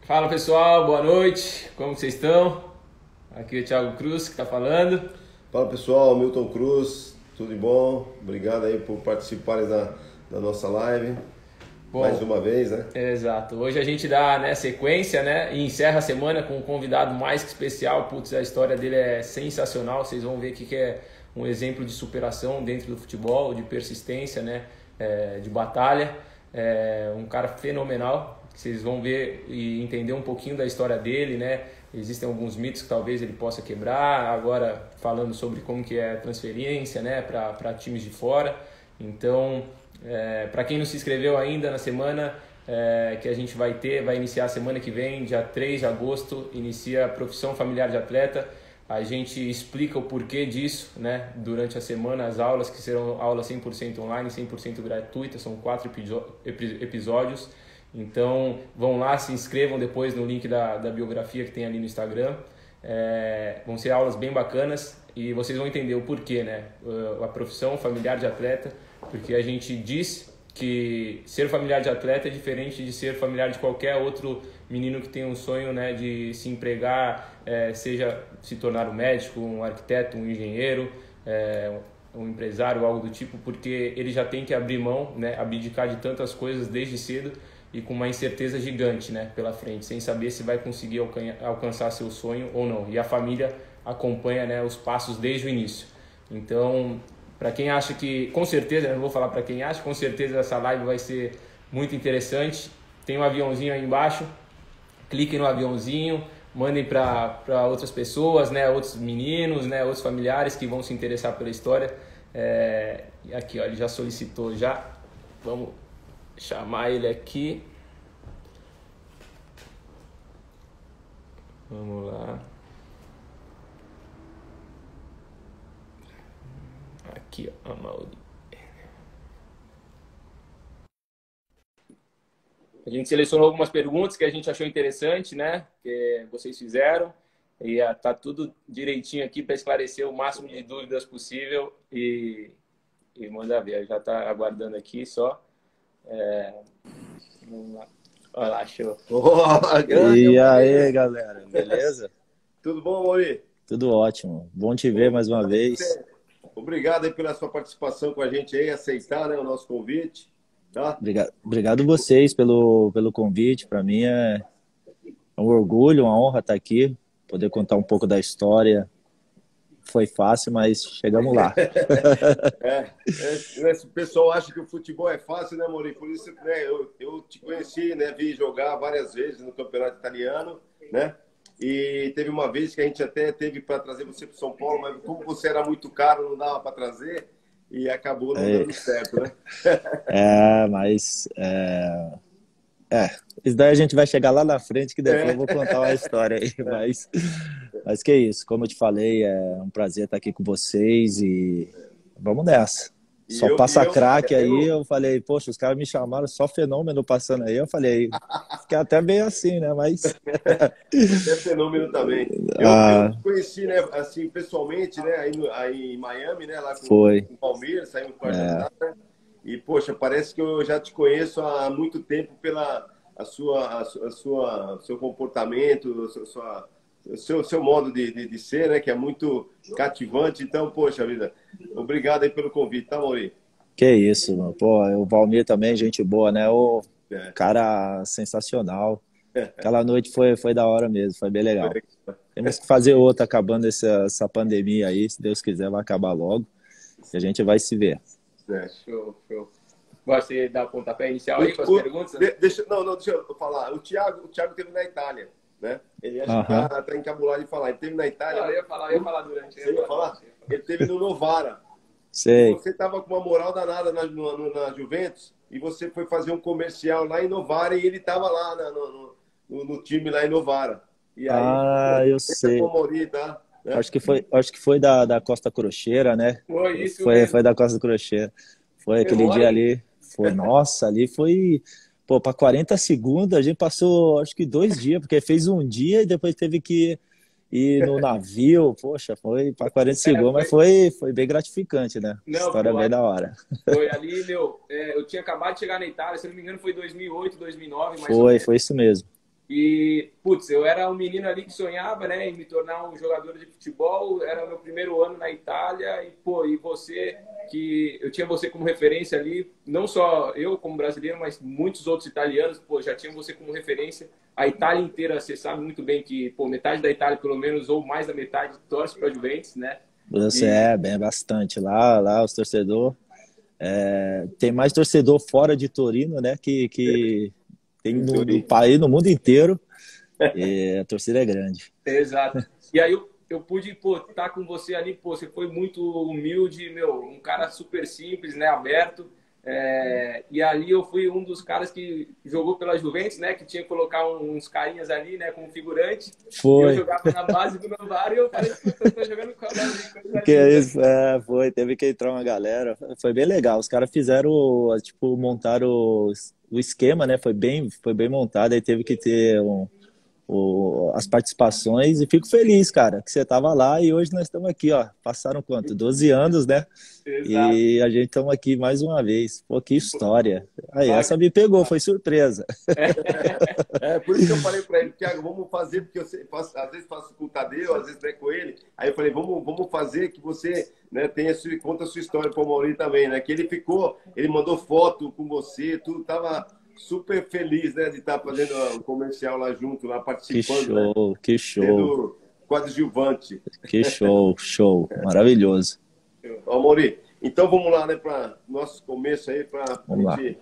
Fala pessoal, boa noite, como vocês estão? Aqui é o Thiago Cruz que está falando. Fala pessoal, Milton Cruz, tudo bom? Obrigado aí por participarem da nossa live. Bom, Mais uma vez, né? Exato, hoje a gente dá sequência, e encerra a semana com um convidado mais que especial. Putz, a história dele é sensacional, vocês vão ver que é um exemplo de superação dentro do futebol, de persistência, de batalha. É um cara fenomenal. Vocês vão ver e entender um pouquinho da história dele, Existem alguns mitos que talvez ele possa quebrar. Agora falando sobre como que é a transferência, para times de fora. Então, para quem não se inscreveu ainda na semana que a gente vai iniciar a semana que vem, dia 3 de agosto, inicia a Profissão Familiar de Atleta. A gente explica o porquê disso, durante a semana, as aulas, que serão aulas 100% online, 100% gratuitas, são 4 episódios. Então vão lá, se inscrevam depois no link da biografia que tem ali no Instagram. Vão ser aulas bem bacanas e vocês vão entender o porquê, a profissão familiar de atleta, porque a gente diz que ser familiar de atleta é diferente de ser familiar de qualquer outro menino que tem um sonho, de se empregar, seja se tornar um médico, um arquiteto, um engenheiro, um empresário, algo do tipo, porque ele já tem que abrir mão, abdicar de tantas coisas desde cedo e com uma incerteza gigante, pela frente, sem saber se vai conseguir alcançar seu sonho ou não. E a família acompanha, os passos desde o início. Então, para quem acha que, com certeza, eu não vou falar para quem acha, com certeza essa live vai ser muito interessante. Tem um aviãozinho aí embaixo, cliquem no aviãozinho, mandem para outras pessoas, outros meninos, outros familiares que vão se interessar pela história. Aqui, ó, ele já solicitou já. Vamos chamar ele aqui. Vamos lá. Aqui, ó, Amauri. A gente selecionou algumas perguntas que a gente achou interessante, que vocês fizeram. E tá tudo direitinho aqui para esclarecer o máximo de dúvidas possível. E manda ver, já tá aguardando aqui só. Vamos lá. Olha lá, show. E aí, galera, beleza? Tudo bom, Mauri? Tudo ótimo. Bom te ver mais uma vez. Obrigado aí pela sua participação com a gente aí, aceitar, o nosso convite. Tá? Obrigado vocês pelo convite. Para mim é um orgulho, uma honra estar aqui, poder contar um pouco da história. Foi fácil, mas chegamos lá. O pessoal acha que o futebol é fácil, né, Mauri? Por isso, eu te conheci, vi jogar várias vezes no campeonato italiano, E teve uma vez que a gente até teve para trazer você para São Paulo, mas como você era muito caro, não dava para trazer e acabou não dando certo, Isso daí a gente vai chegar lá na frente, que depois eu vou contar uma história aí, mas que é isso, como eu te falei, é um prazer estar aqui com vocês e vamos nessa. Só passa craque aí, eu falei, poxa, os caras me chamaram, só fenômeno passando aí, eu falei, fiquei até bem assim, mas... É fenômeno também. Eu te conheci, assim, pessoalmente, aí em Miami, lá com o Palmeiras, saímos com a jantar, E, poxa, parece que eu já te conheço há muito tempo pela seu comportamento, seu modo de ser, que é muito cativante. Então, poxa vida, obrigado aí pelo convite, tá, Mauri? Que isso, mano. Pô, o Valmir também, gente boa, O cara sensacional. Aquela noite foi da hora mesmo, foi bem legal. Temos que fazer outra acabando essa pandemia aí, se Deus quiser, vai acabar logo. E a gente vai se ver. Show. Você dá o pontapé inicial aí com as perguntas? Deixa eu falar. O Thiago esteve na Itália, Ele acha que tá encabulado de falar. Ele esteve na Itália. Eu ia falar durante. Você ia falar? Ele esteve no Novara. Sei. Você estava com uma moral danada na Juventus e você foi fazer um comercial lá em Novara e ele estava lá no time lá em Novara. E aí, eu sei. Morir, tá? Acho que foi da Costa Crocheira, Foi isso foi da Costa Crocheira. Foi aquele dia ali. Ali foi... Pô, para 40 segundos a gente passou, acho que 2 dias, porque fez um dia e depois teve que ir no navio. Poxa, foi para 40 segundos, mas foi bem gratificante, História bem da hora. Foi ali, eu tinha acabado de chegar na Itália, se não me engano foi 2008, 2009. Foi isso mesmo. E, putz, eu era um menino ali que sonhava, né, em me tornar um jogador de futebol. Era o meu primeiro ano na Itália. E, pô, e você, que eu tinha você como referência ali, não só eu como brasileiro, mas muitos outros italianos, pô, já tinham você como referência. A Itália inteira, você sabe muito bem que, pô, metade da Itália, pelo menos, ou mais da metade, torce para a Juventus, né? Você bem bastante. Lá os torcedores. Tem mais torcedor fora de Torino, né? Que tem no país, no mundo inteiro. E a torcida é grande. Exato. E aí eu pude, pô, estar com você ali, pô, você foi muito humilde, meu, um cara super simples, né, aberto. E ali eu fui um dos caras que jogou pela Juventus, né, que tinha que colocar uns carinhas ali, né, como figurante. Foi. E eu jogava na base do Novara e eu falei, eu tô jogando com a base. Que é isso? Foi, teve que entrar uma galera. Foi bem legal. Os caras fizeram, tipo, montaram o esquema, né, foi bem montado. Aí teve que ter as participações e fico feliz, cara, que você tava lá e hoje nós estamos aqui, ó. Passaram quanto? 12 anos, né? Exato. E a gente estamos aqui mais uma vez. Pô, que história. Aí, essa me pegou, foi surpresa. Por isso que eu falei para ele, Thiago, vamos fazer, porque às vezes faço com o Tadeu, às vezes com ele. Aí eu falei, vamos fazer que você, né, conta a sua história para o Maurício também, né? Que ele mandou foto com você, tudo tava super feliz, né, de estar fazendo o comercial lá junto, lá participando. Que show, né? Que show. Sendo coadjuvante. Que show. Maravilhoso. Ó, Mauri, então vamos lá, né, para nosso começo aí, para a gente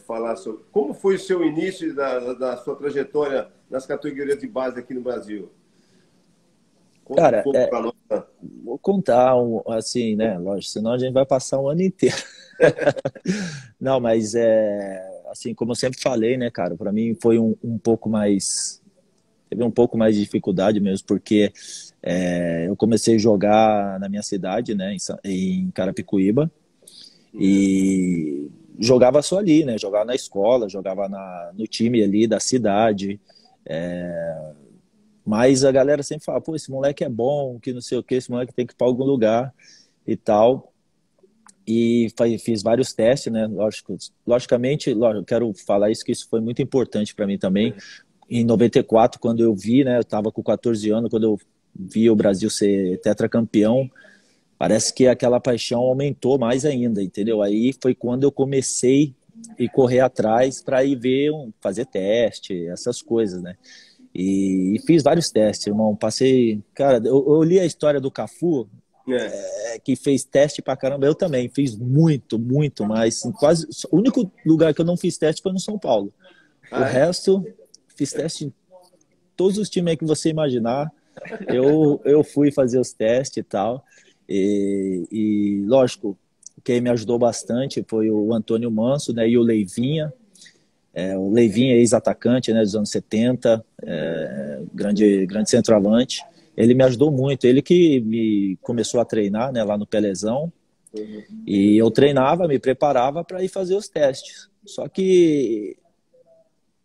falar sobre como foi o seu início da sua trajetória nas categorias de base aqui no Brasil. Conta cara, um pouco pra nós. Vou contar, assim, né, lógico, senão a gente vai passar um ano inteiro. Não, mas assim, como eu sempre falei, né, cara, para mim foi um pouco mais... Teve um pouco mais de dificuldade mesmo, porque eu comecei a jogar na minha cidade, né, em Carapicuíba, e jogava só ali, né, jogava na escola, jogava no time ali da cidade, mas a galera sempre fala, pô, esse moleque é bom, que não sei o que, esse moleque tem que ir para algum lugar e tal. E fiz vários testes, né? Logicamente, eu quero falar isso, que isso foi muito importante para mim também. Em 94, quando eu vi, né? Eu estava com 14 anos, quando eu vi o Brasil ser tetracampeão, parece que aquela paixão aumentou mais ainda, entendeu? Aí foi quando eu comecei a correr atrás para ir ver, fazer teste, essas coisas, né? E fiz vários testes, irmão. Passei... Cara, eu li a história do Cafu, que fez teste pra caramba. Eu também fiz muito, mas quase o único lugar que eu não fiz teste foi no São Paulo. O resto, fiz teste em todos os times aí que você imaginar. Eu fui fazer os testes e tal. E lógico, quem me ajudou bastante foi o Antônio Manso, né, e o Leivinha. O Leivinha é ex-atacante, né, dos anos 70, grande centroavante. Ele me ajudou muito, ele que me começou a treinar, né, lá no Pelezão, e eu treinava, me preparava para ir fazer os testes. Só que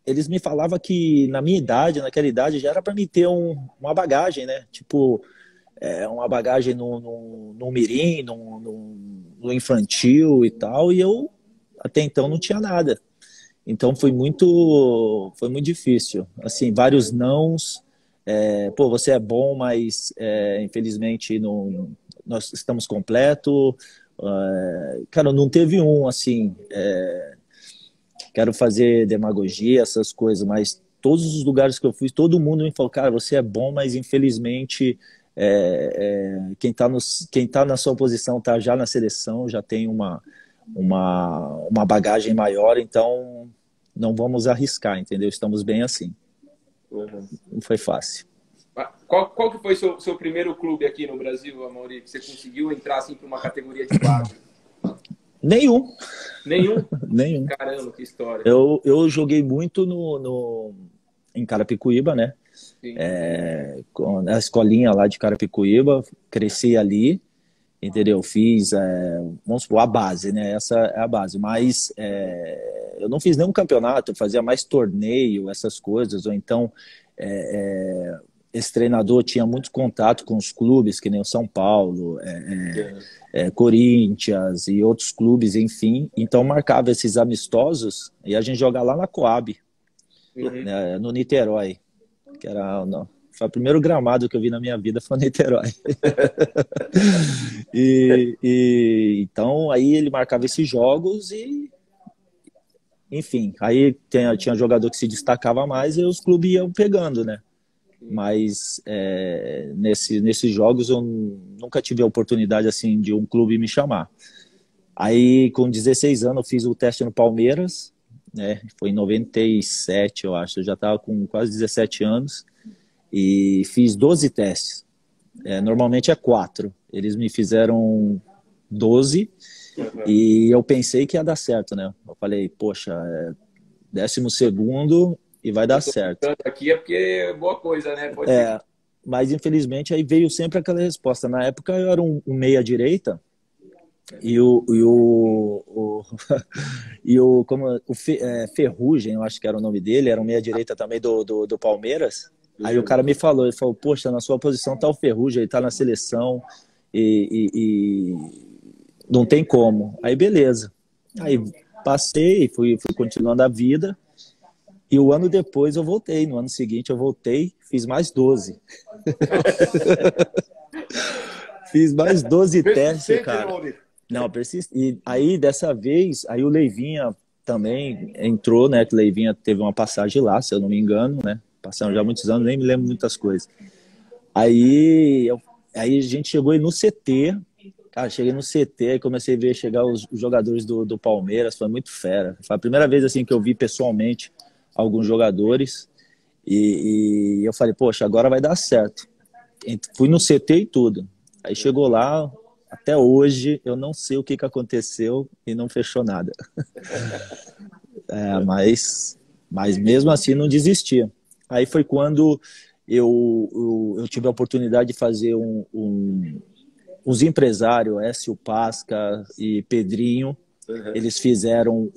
eles me falavam que na minha idade, naquela idade, já era para mim ter uma bagagem, né, tipo, uma bagagem no mirim, no infantil e tal, e eu até então não tinha nada. Então foi muito difícil, assim, vários nãos. Pô, você é bom, mas infelizmente nós estamos completo. Cara, não teve assim, quero fazer demagogia, essas coisas, mas todos os lugares que eu fui, todo mundo me falou, cara, você é bom, mas infelizmente quem tá na sua posição tá já na seleção, já tem uma bagagem maior, então não vamos arriscar, entendeu? Estamos bem assim. Não foi fácil. Qual que foi seu primeiro clube aqui no Brasil, Amaury, que você conseguiu entrar assim para uma categoria de base? Nenhum. Nenhum? Caramba, que história. Eu joguei muito em Carapicuíba, né? A escolinha lá de Carapicuíba, cresci ali, entendeu? Fiz, vamos supor, a base, né? Essa é a base, mas eu não fiz nenhum campeonato, eu fazia mais torneio, essas coisas, ou então esse treinador tinha muito contato com os clubes, que nem o São Paulo, Corinthians e outros clubes, enfim, então marcava esses amistosos e a gente jogava lá na Coab. né, no Niterói, que era... Não, foi o primeiro gramado que eu vi na minha vida, foi no Niterói. Então, aí ele marcava esses jogos e... Enfim, aí tinha jogador que se destacava mais e os clubes iam pegando, né? Mas nesses jogos eu nunca tive a oportunidade assim de um clube me chamar. Aí com 16 anos eu fiz o teste no Palmeiras, né? Foi em 97, eu acho. Eu já estava com quase 17 anos e fiz 12 testes. Normalmente é 4. Eles me fizeram 12 e eu pensei que ia dar certo, né? Eu falei, poxa, 12º e vai dar certo. Aqui é porque é boa coisa, né? Pode mas infelizmente aí veio sempre aquela resposta. Na época eu era um meia-direita e Ferrugem, eu acho que era o nome dele, era um meia-direita também do Palmeiras. Aí o cara me falou, ele falou, poxa, na sua posição tá o Ferrugem, ele tá na seleção e não tem como. Aí beleza. Aí passei, fui continuando a vida. E o ano depois eu voltei. No ano seguinte eu voltei, fiz mais 12. Fiz mais 12 testes, cara. Não, persisti. E aí, dessa vez, aí o Leivinha também entrou, né? Que o Leivinha teve uma passagem lá, se eu não me engano, né? Passaram já muitos anos, nem me lembro muitas coisas. Aí a gente chegou aí no CT. Cara, cheguei no CT e comecei a ver chegar os jogadores do Palmeiras. Foi muito fera. Foi a primeira vez assim que eu vi pessoalmente alguns jogadores e eu falei, poxa, agora vai dar certo. Fui no CT e tudo. Aí chegou lá, até hoje eu não sei o que aconteceu e não fechou nada. Mas mesmo assim não desistia. Aí foi quando eu tive a oportunidade de fazer uns empresários, Écio Pasca e Pedrinho, eles fizeram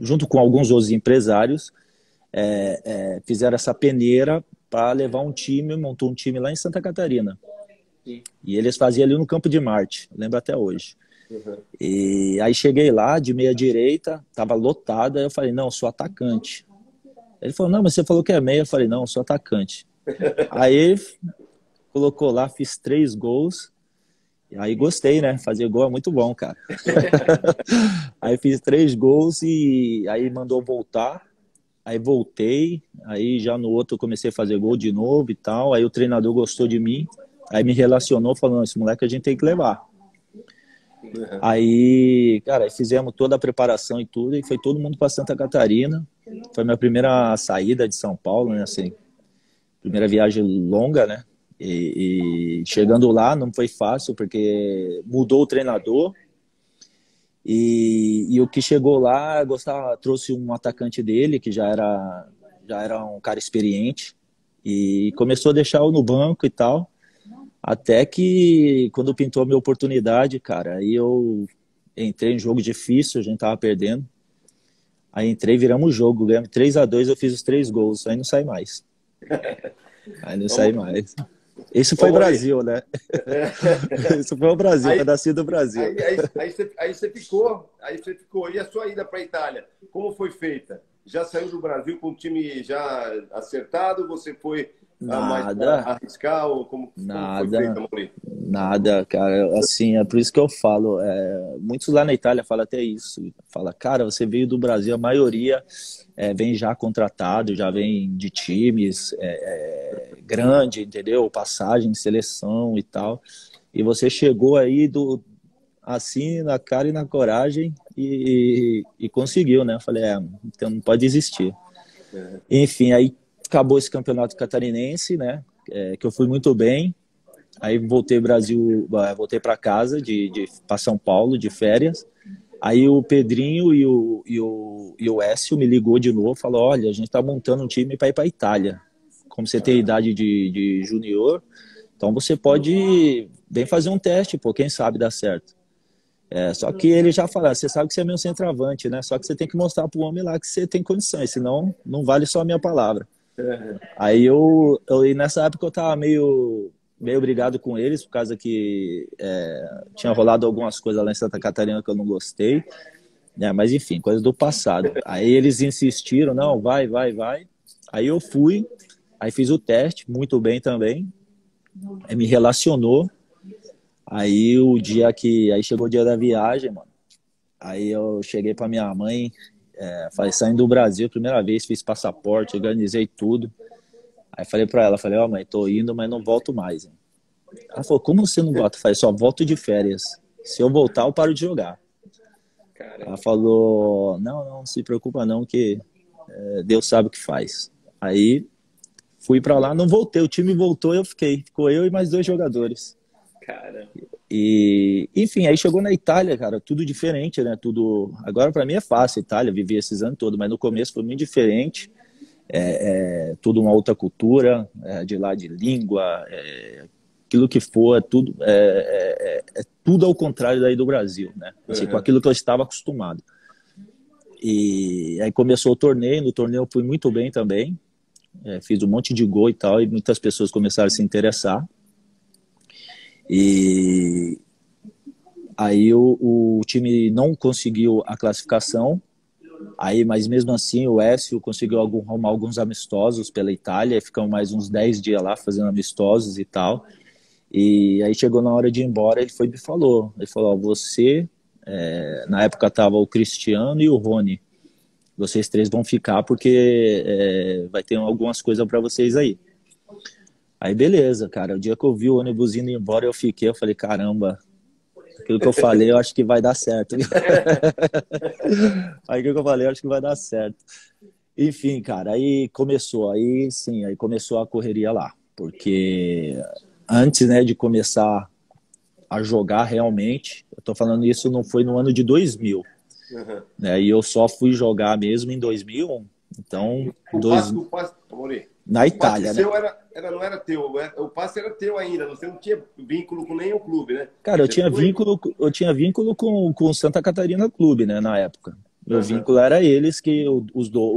junto com alguns outros empresários, fizeram essa peneira para levar um time, montou um time lá em Santa Catarina. Sim. E eles faziam ali no Campo de Marte, lembro até hoje. E aí cheguei lá, de meia direita, tava lotada, aí eu falei, não, eu sou atacante. Ele falou, não, mas você falou que é meia. Eu falei, não, eu sou atacante. Aí colocou lá, fiz 3 gols. Aí gostei, né? Fazer gol é muito bom, cara. Aí fiz 3 gols e aí mandou voltar. Aí voltei. Aí já no outro eu comecei a fazer gol de novo e tal. Aí o treinador gostou de mim. Aí me relacionou, falando, esse moleque a gente tem que levar. Aí, cara, fizemos toda a preparação e tudo. E foi todo mundo para Santa Catarina. Foi minha primeira saída de São Paulo, né? Assim, primeira viagem longa, né? E chegando lá não foi fácil, porque mudou o treinador. E o que chegou lá, trouxe um atacante dele, que já era um cara experiente. E começou a deixar eu no banco e tal. Até que, quando pintou a minha oportunidade, cara, aí eu entrei em jogo difícil, a gente tava perdendo. Aí entrei, viramos o jogo, ganhamos 3-2, eu fiz os 3 gols, aí não saí mais. Aí não saí mais. Isso foi Brasil, né? Isso foi o Brasil, um pedacinho do Brasil. Aí você ficou. E a sua ida para a Itália, como foi feita? Já saiu do Brasil com o time já acertado? Você foi nada arriscar? Ou como foi feita, Maurício? Nada, cara. Assim, é por isso que eu falo. Muitos lá na Itália falam até isso. Fala, cara, você veio do Brasil, a maioria vem já contratado, já vem de times grande, entendeu? Passagem, seleção e tal. E você chegou aí assim, na cara e na coragem e conseguiu, né? Eu falei, então não pode desistir. Enfim, aí acabou esse campeonato catarinense, né? Que eu fui muito bem. Aí voltei para casa, para São Paulo, de férias. Aí o Pedrinho e o Écio me ligou de novo, falou, olha, a gente tá montando um time para ir para Itália. Como você tem idade de junior, então você pode bem fazer um teste, pô, quem sabe dá certo. Só que ele já falou, você sabe que você é meu centroavante, né? Só que você tem que mostrar pro homem lá que você tem condições, senão não vale só a minha palavra. Aí e nessa época eu tava meio brigado com eles, por causa que tinha rolado algumas coisas lá em Santa Catarina que eu não gostei. Mas enfim, coisa do passado. Aí eles insistiram, não, vai. Aí eu fui, aí fiz o teste, muito bem também. Aí me relacionou. Aí aí chegou o dia da viagem, mano. Aí eu cheguei pra minha mãe, falei, saindo do Brasil, primeira vez, fiz passaporte, organizei tudo. Aí falei pra ela, ó, mãe, tô indo, mas não volto mais. Hein? Ela falou, como você não volta? Eu falei, só volto de férias. Se eu voltar, eu paro de jogar. Caramba. Ela falou, não se preocupa não, que Deus sabe o que faz. Aí fui pra lá, não voltei, o time voltou, eu fiquei. Ficou eu e mais 2 jogadores. Caramba. E, enfim, aí chegou na Itália, cara, tudo diferente, né? Tudo. Agora pra mim é fácil, Itália, vivi esses anos todos, mas no começo foi muito diferente. Tudo uma outra cultura, de lá de língua, aquilo que for, tudo ao contrário daí do Brasil, né? Assim, com aquilo que eu estava acostumado. E aí começou o torneio, no torneio eu fui muito bem também, fiz um monte de gol e tal, e muitas pessoas começaram a se interessar. E aí o time não conseguiu a classificação, mas mesmo assim o Écio conseguiu arrumar alguns amistosos pela Itália, ficamos mais uns 10 dias lá fazendo amistosos e tal. E aí chegou na hora de ir embora, ele me falou, ó, você, na época tava o Cristiano e o Rony, vocês 3 vão ficar porque vai ter algumas coisas para vocês aí. Aí beleza, cara, o dia que eu vi o ônibus indo embora, eu falei, caramba, aquilo que eu falei, eu acho que vai dar certo. Aí aquilo que eu falei, eu acho que vai dar certo. Enfim, cara, aí começou a correria lá, porque antes, né, de começar a jogar realmente, eu tô falando isso, não foi no ano de 2000, né, e eu só fui jogar mesmo em 2001, então... Na Itália, né? Não era teu, o passe era teu ainda, você não tinha vínculo com nenhum clube, né? Cara, eu tinha vínculo com o Santa Catarina Clube, né, na época. Meu vínculo era eles, que o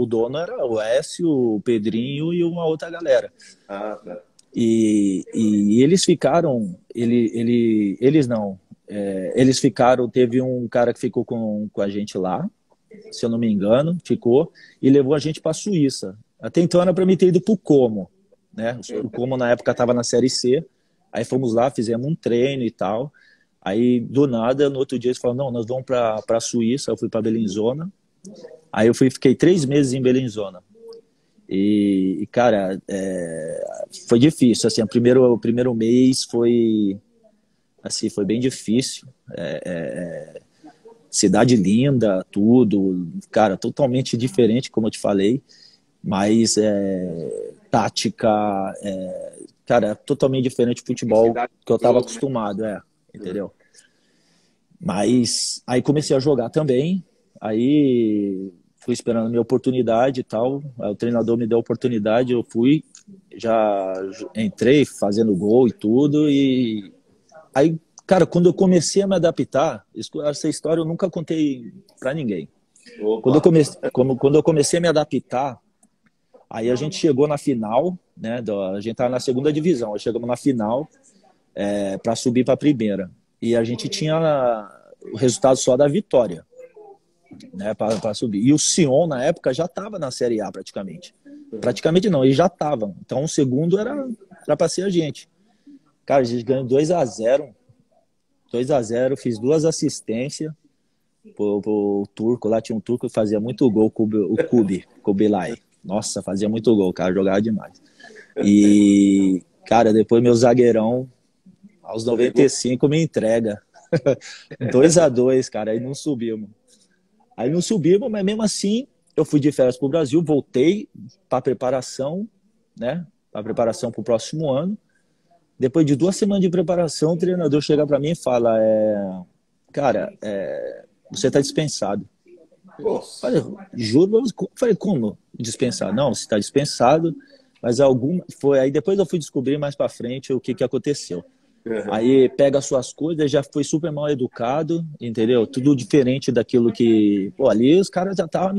dono era o Écio, o Pedrinho e uma outra galera. Ah, tá. E eles ficaram, eles não, eles ficaram, teve um cara que ficou com a gente lá, se eu não me engano, ficou, e levou a gente para a Suíça. Até então era para mim ter ido para o Como, né? O Como na época estava na Série C, aí fomos lá, fizemos um treino e tal, aí do nada, no outro dia eles falaram, não, nós vamos para a Suíça, eu fui para Bellinzona, aí fiquei 3 meses em Bellinzona. E cara, foi difícil, assim, o primeiro mês foi bem difícil, cidade linda, tudo, cara, totalmente diferente, como eu te falei, mas tática, cara, totalmente diferente do futebol que eu estava acostumado, entendeu? Mas aí comecei a jogar também, aí fui esperando a minha oportunidade e tal, aí o treinador me deu a oportunidade, eu fui, já entrei fazendo gol e tudo, e aí, cara, quando eu comecei a me adaptar, essa história eu nunca contei pra ninguém. Quando eu comecei a me adaptar, aí a gente chegou na final, né? A gente estava na 2ª divisão, aí chegamos na final para subir para a 1ª. E a gente tinha o resultado só da vitória, né? Para subir. E o Sion, na época, já estava na Série A praticamente. Praticamente não, eles já estavam. Então o segundo era para ser a gente. Cara, a gente ganhou 2-0. 2-0, fiz 2 assistências. Pro turco, lá tinha um turco que fazia muito gol, o Kubilay. Nossa, fazia muito gol, cara, jogava demais. E, cara, depois meu zagueirão, aos 95, me entrega. 2-2, cara, aí não subimos. Mas mesmo assim, eu fui de férias pro Brasil, voltei pra preparação, né? Pra preparação pro próximo ano. Depois de 2 semanas de preparação, o treinador chega pra mim e fala, cara, você tá dispensado. Falei, juro, falei, como dispensado? Não, você está dispensado, mas aí depois eu fui descobrir mais para frente o que aconteceu. Aí pega as suas coisas, já foi super mal educado, entendeu? Tudo diferente daquilo que... Pô, ali os caras já estavam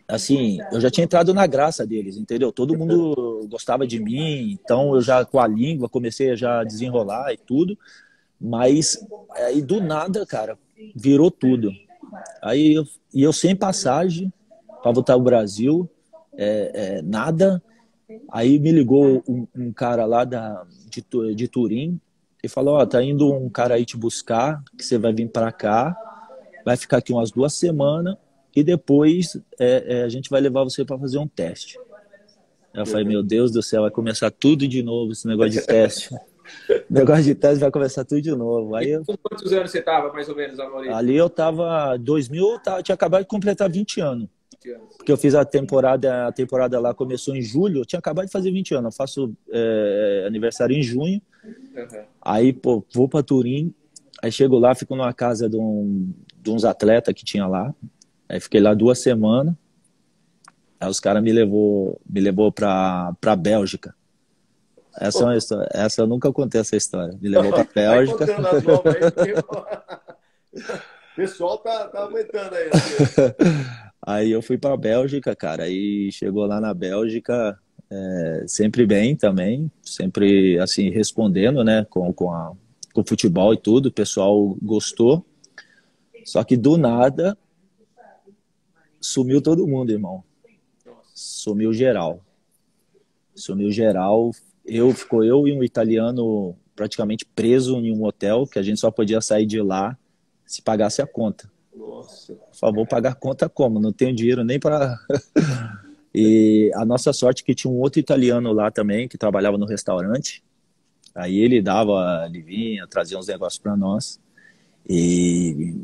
assim, eu já tinha entrado na graça deles, entendeu? Todo mundo gostava de mim, então eu já com a língua comecei a já desenrolar e tudo. Mas aí do nada, cara, virou tudo. Aí eu sem passagem para voltar ao Brasil, nada. Aí me ligou um cara lá de Turim e falou, ó, tá indo um cara aí te buscar, que você vai vir para cá, vai ficar aqui umas 2 semanas e depois a gente vai levar você para fazer um teste. Eu falei, meu Deus do céu, vai começar tudo de novo esse negócio de teste. O negócio de teste vai começar tudo de novo. Aí com quantos anos você estava, mais ou menos, Amaury? Ali eu estava, 2000, eu tinha acabado de completar 20 anos. Porque eu fiz a temporada lá começou em julho, eu tinha acabado de fazer 20 anos. Eu faço aniversário em junho. Uhum. Aí, pô, vou para Turim. Aí chego lá, fico numa casa de uns atletas que tinha lá. Aí fiquei lá 2 semanas. Aí os caras me levou pra Bélgica. Essa é uma história. Essa eu nunca contei essa história. Me levou pra Bélgica. O pessoal tá aumentando aí. Aí eu fui pra Bélgica, cara. Aí chegou lá na Bélgica, sempre bem também. Sempre, assim, respondendo, né? Com o futebol e tudo. O pessoal gostou. Só que do nada, sumiu todo mundo, irmão. Sumiu geral. Ficou eu e um italiano praticamente preso em um hotel, que a gente só podia sair de lá se pagasse a conta. Nossa. Por favor, pagar a conta como? Não tenho dinheiro nem para... E a nossa sorte é que tinha um outro italiano lá também, que trabalhava no restaurante. Aí ele vinha, trazia uns negócios para nós. E,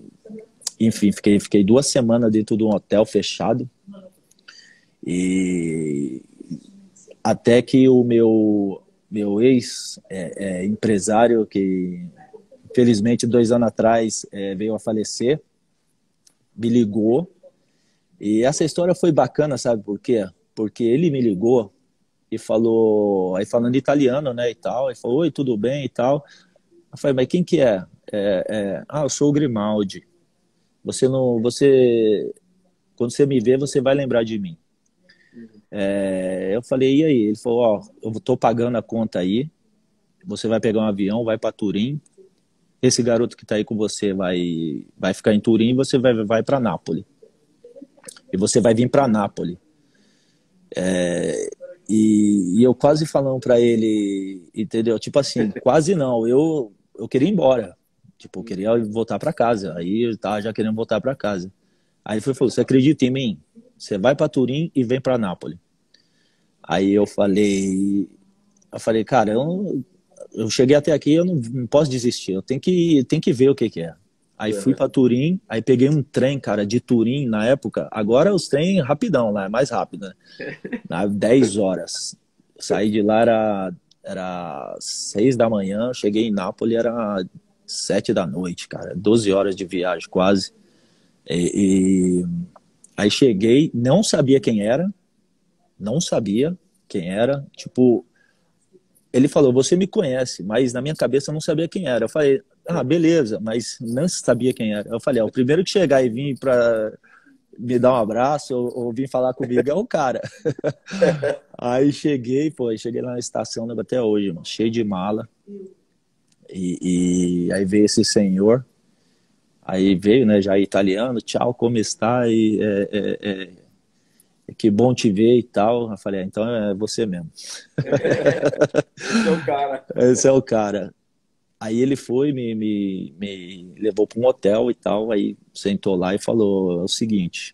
enfim, fiquei 2 semanas dentro de um hotel fechado. E até que o meu ex-empresário, que infelizmente 2 anos atrás veio a falecer, me ligou. E essa história foi bacana, sabe por quê? Porque ele me ligou e falou, aí falando italiano, né, e tal, ele falou, oi, tudo bem e tal. Eu falei, mas quem que é? Eu sou o Grimaldi. Quando você me vê, você vai lembrar de mim. Eu falei, e aí? Ele falou, ó, eu tô pagando a conta aí, você vai pegar um avião, vai para Turim, esse garoto que tá aí com você vai ficar em Turim e você vai para Nápoles. E você vai vir para Nápoles. E eu quase falando para ele, entendeu? Tipo assim, quase não, eu queria ir embora. Tipo, eu queria voltar para casa. Aí eu tava já querendo voltar para casa. Aí ele falou, você acredita em mim? Você vai para Turim e vem para Nápoles. Aí eu falei, cara, eu cheguei até aqui, eu não posso desistir, eu tenho que ver o que é. Aí fui para Turim, aí peguei um trem, cara, de Turim na época. Agora os trem rapidão lá, é mais rápido, né? 10 horas. Saí de lá, era 6 da manhã, cheguei em Nápoles, era 7 da noite, cara. 12 horas de viagem, quase. Aí cheguei, não sabia quem era. Tipo, ele falou, você me conhece, mas na minha cabeça eu não sabia quem era. Eu falei, beleza, mas não sabia quem era. Eu falei, o primeiro que chegar e vir para me dar um abraço ou vir falar comigo é o cara. Aí cheguei lá na estação, né, até hoje, mano, cheio de mala. E aí veio esse senhor, aí veio, né, já italiano, tchau, como está? E que bom te ver e tal. Eu falei, então é você mesmo. Esse é o cara. Esse é o cara. Aí ele foi, me levou para um hotel e tal, aí sentou lá e falou o seguinte,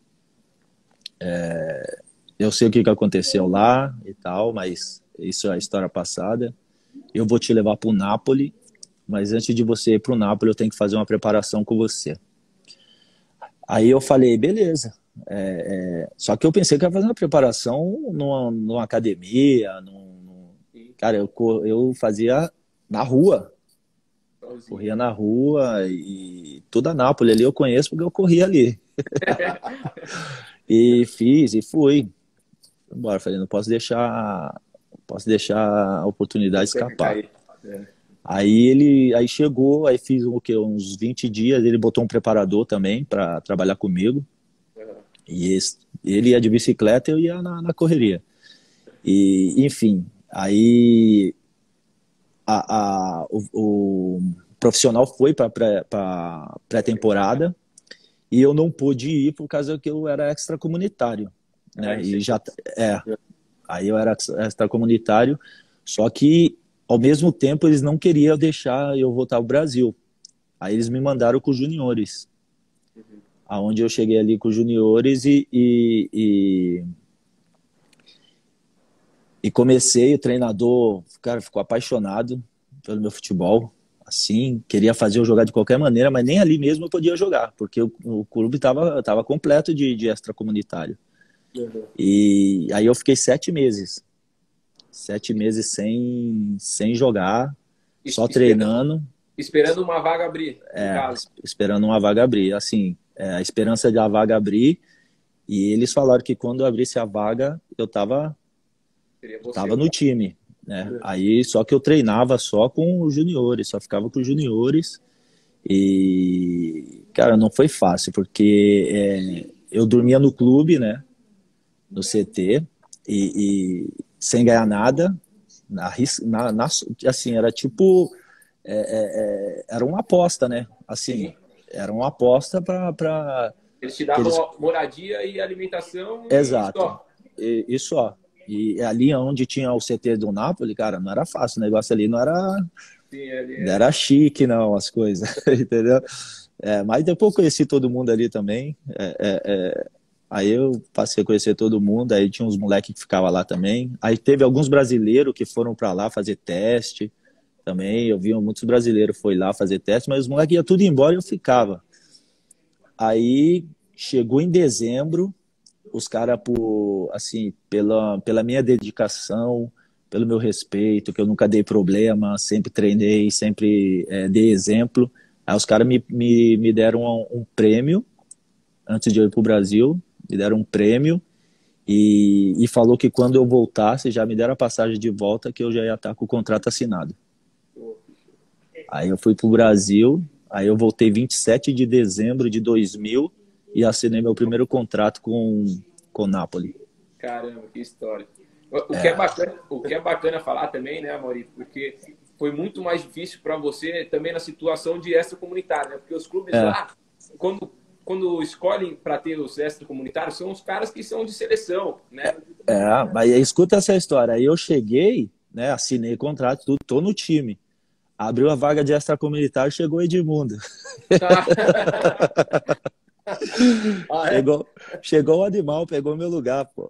eu sei o que aconteceu lá e tal, mas isso é a história passada. Eu vou te levar para o Nápoles, mas antes de você ir para o Nápoles, eu tenho que fazer uma preparação com você. Aí eu falei, beleza. Só que eu pensei que ia fazer uma preparação numa academia, cara, eu fazia na rua. Corria na rua e toda Nápoles ali eu conheço porque eu corria ali. E fiz, e fui. Embora, falei, não posso deixar a oportunidade escapar. Aí chegou, aí fiz uns 20 dias, ele botou um preparador também para trabalhar comigo. E ele ia de bicicleta, eu ia na correria. E, enfim, aí o profissional foi para pré-temporada e eu não pude ir por causa que eu era extracomunitário, né? E já aí eu era extracomunitário, só que ao mesmo tempo eles não queriam deixar eu voltar ao Brasil. Aí eles me mandaram com os juniores, aonde eu cheguei ali com os juniores e comecei. O treinador, cara, ficou apaixonado pelo meu futebol, assim, queria fazer eu jogar de qualquer maneira, mas nem ali mesmo eu podia jogar, porque o clube estava completo de extracomunitário. E aí eu fiquei 7 meses sem jogar, só treinando. Esperando uma vaga abrir. Esperando uma vaga abrir, assim, a esperança de a vaga abrir, e eles falaram que quando eu abrisse a vaga, eu tava no time, né? Aí só que eu treinava só com os juniores, só ficava com os juniores, e cara, não foi fácil, porque eu dormia no clube, né, no CT, e sem ganhar nada, assim, era tipo, era uma aposta, né, assim, era uma aposta para eles te davam moradia e alimentação. Exato, e só. E ali onde tinha o CT do Napoli, cara, não era fácil, o negócio ali não era, não era chique, não, as coisas, entendeu? Mas depois eu conheci todo mundo ali também, aí eu passei a conhecer todo mundo, aí tinha uns moleques que ficavam lá também, aí teve alguns brasileiros que foram para lá fazer teste também, eu vi muitos brasileiros foi lá fazer teste, mas os moleques iam tudo embora e eu ficava. Aí chegou em dezembro, os caras, assim, pela minha dedicação, pelo meu respeito, que eu nunca dei problema, sempre treinei, sempre dei exemplo. Aí os caras me deram um prêmio, antes de eu ir pro Brasil, me deram um prêmio e falou que quando eu voltasse, já me deram a passagem de volta, que eu já ia estar com o contrato assinado. Aí eu fui pro Brasil, aí eu voltei 27 de dezembro de 2000 e assinei meu primeiro contrato com o Napoli. Caramba, que história. O que é bacana falar também, né, Maurício? Porque foi muito mais difícil para você também na situação de extracomunitário, né? Porque os clubes lá, quando escolhem para ter os extracomunitários, são os caras que são de seleção, né? Mas escuta essa história. Aí eu cheguei, né, assinei contrato, tudo, tô no time. Abriu a vaga de extracomunitário, chegou o Edmundo. Chegou o animal, pegou meu lugar, pô.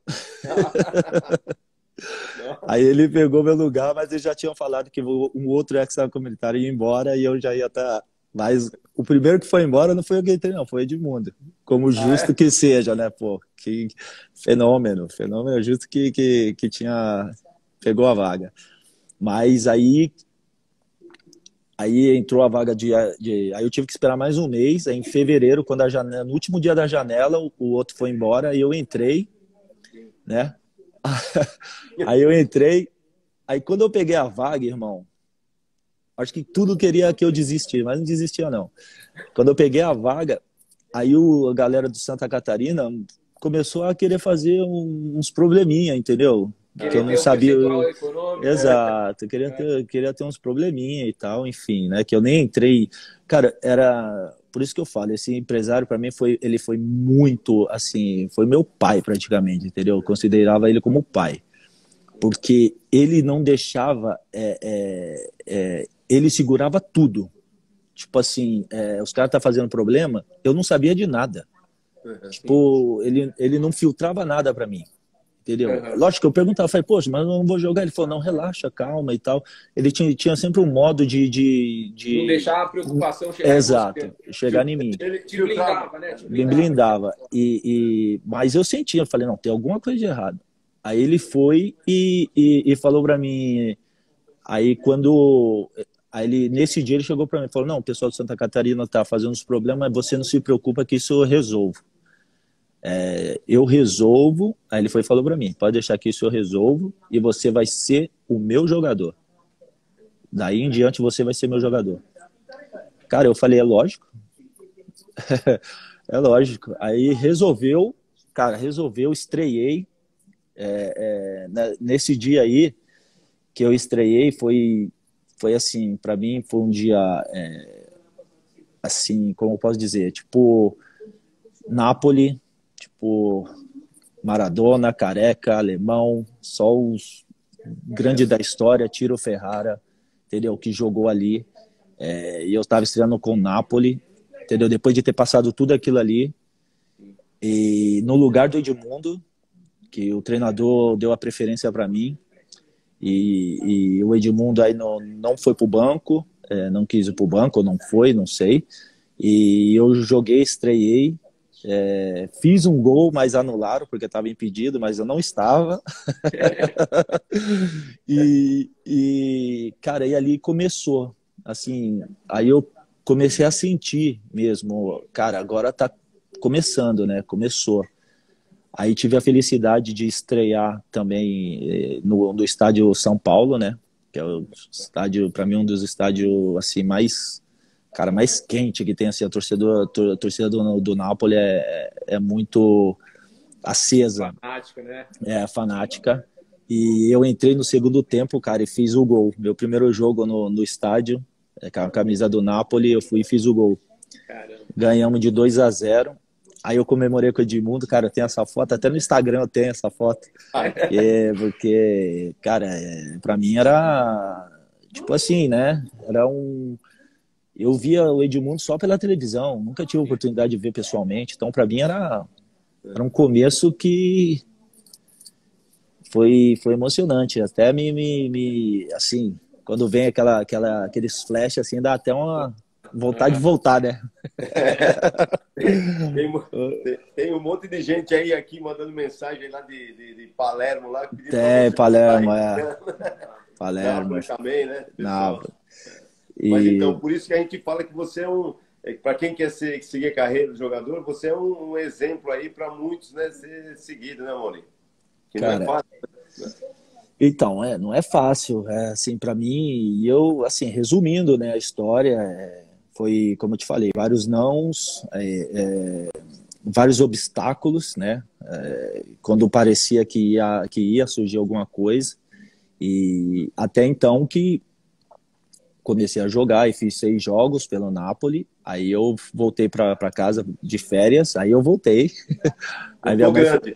Aí ele pegou meu lugar, mas eles já tinham falado que um outro extracomunitário ia embora e eu já ia estar. Mas o primeiro que foi embora não foi eu que entrei, não, foi o Edmundo. Como justo que seja, né, pô? Que fenômeno justo que pegou a vaga. Mas aí entrou a vaga aí eu tive que esperar mais um mês. Aí em fevereiro, quando no último dia da janela, o outro foi embora e eu entrei, né? Aí eu entrei, aí quando eu peguei a vaga, irmão, acho que tudo queria que eu desistisse, mas não desistia não. Quando eu peguei a vaga, aí a galera do Santa Catarina começou a querer fazer uns probleminha, entendeu? Que eu não sabia. Exato, queria ter uns probleminha e tal, enfim, né? Que eu nem entrei. Cara, por isso que eu falo, esse empresário para mim ele foi muito assim, foi meu pai praticamente, entendeu? Eu considerava ele como pai, porque ele não deixava, ele segurava tudo. Tipo assim, os caras tá fazendo problema, eu não sabia de nada. Tipo, ele não filtrava nada para mim. Entendeu? Lógico que eu perguntava, falei, poxa, mas eu não vou jogar. Ele falou, não, relaxa, calma e tal. Ele tinha sempre um modo de... Não deixar a preocupação chegar chegar em mim. Ele te blindava, né? Me blindava. Mas eu sentia, eu falei, não, tem alguma coisa de errado. Aí ele foi e falou pra mim, aí nesse dia ele chegou pra mim e falou, não, o pessoal de Santa Catarina tá fazendo uns problemas, mas você não se preocupa que isso eu resolvo. Eu resolvo. Aí ele falou pra mim, pode deixar que isso eu resolvo e você vai ser o meu jogador. Daí em diante você vai ser meu jogador. Cara, eu falei, é lógico. É lógico. Aí resolveu, estreiei. Nesse dia aí que eu estreiei, foi foi assim, para mim foi um dia, assim, como eu posso dizer, tipo, Napoli, tipo, Maradona, Careca, Alemão, só os grandes da história, Tiro Ferrara, entendeu? Que jogou ali. E eu estava estreando com o Napoli, entendeu? Depois de ter passado tudo aquilo ali, e no lugar do Edmundo, que o treinador deu a preferência para mim, e o Edmundo aí não foi pro banco, não quis ir pro banco, ou não foi, não sei. E eu joguei, estreiei, fiz um gol, mas anularam, porque estava impedido, mas eu não estava. Cara, e ali começou, assim, aí eu comecei a sentir mesmo, cara, agora tá começando, né? Começou. Aí tive a felicidade de estrear também no estádio São Paulo, né? Que é o estádio, para mim, um dos estádios assim mais quente que tem, assim, a torcida do Napoli é muito acesa. Fanática, né? Fanática. E eu entrei no segundo tempo, cara, e fiz o gol. Meu primeiro jogo no estádio, com a camisa do Napoli, eu fui e fiz o gol. Caramba. Ganhamos de 2-0. Aí eu comemorei com o Edmundo, cara, eu tenho essa foto, até no Instagram eu tenho essa foto. Porque, cara, pra mim era, tipo assim, né? Eu via o Edmundo só pela televisão, nunca tive a oportunidade de ver pessoalmente, então pra mim era um começo que foi emocionante, até assim, quando vem aqueles flash assim, dá até uma vontade de voltar, né? Tem um monte de gente aí aqui mandando mensagem lá de Palermo lá. Palermo, Palermo. Também, né? Nápoles. Mas então, por isso que a gente fala que você para quem quer seguir a carreira do jogador, você é um exemplo aí para muitos, né, ser seguido, né, Maurinho? Que não é fácil. Então, não é fácil, assim, para mim, e eu, assim, resumindo, né, a história, foi, como eu te falei, vários nãos, vários obstáculos, né, quando parecia que ia surgir alguma coisa, e até então que comecei a jogar e fiz 6 jogos pelo Napoli, aí eu voltei para casa de férias, aí eu voltei,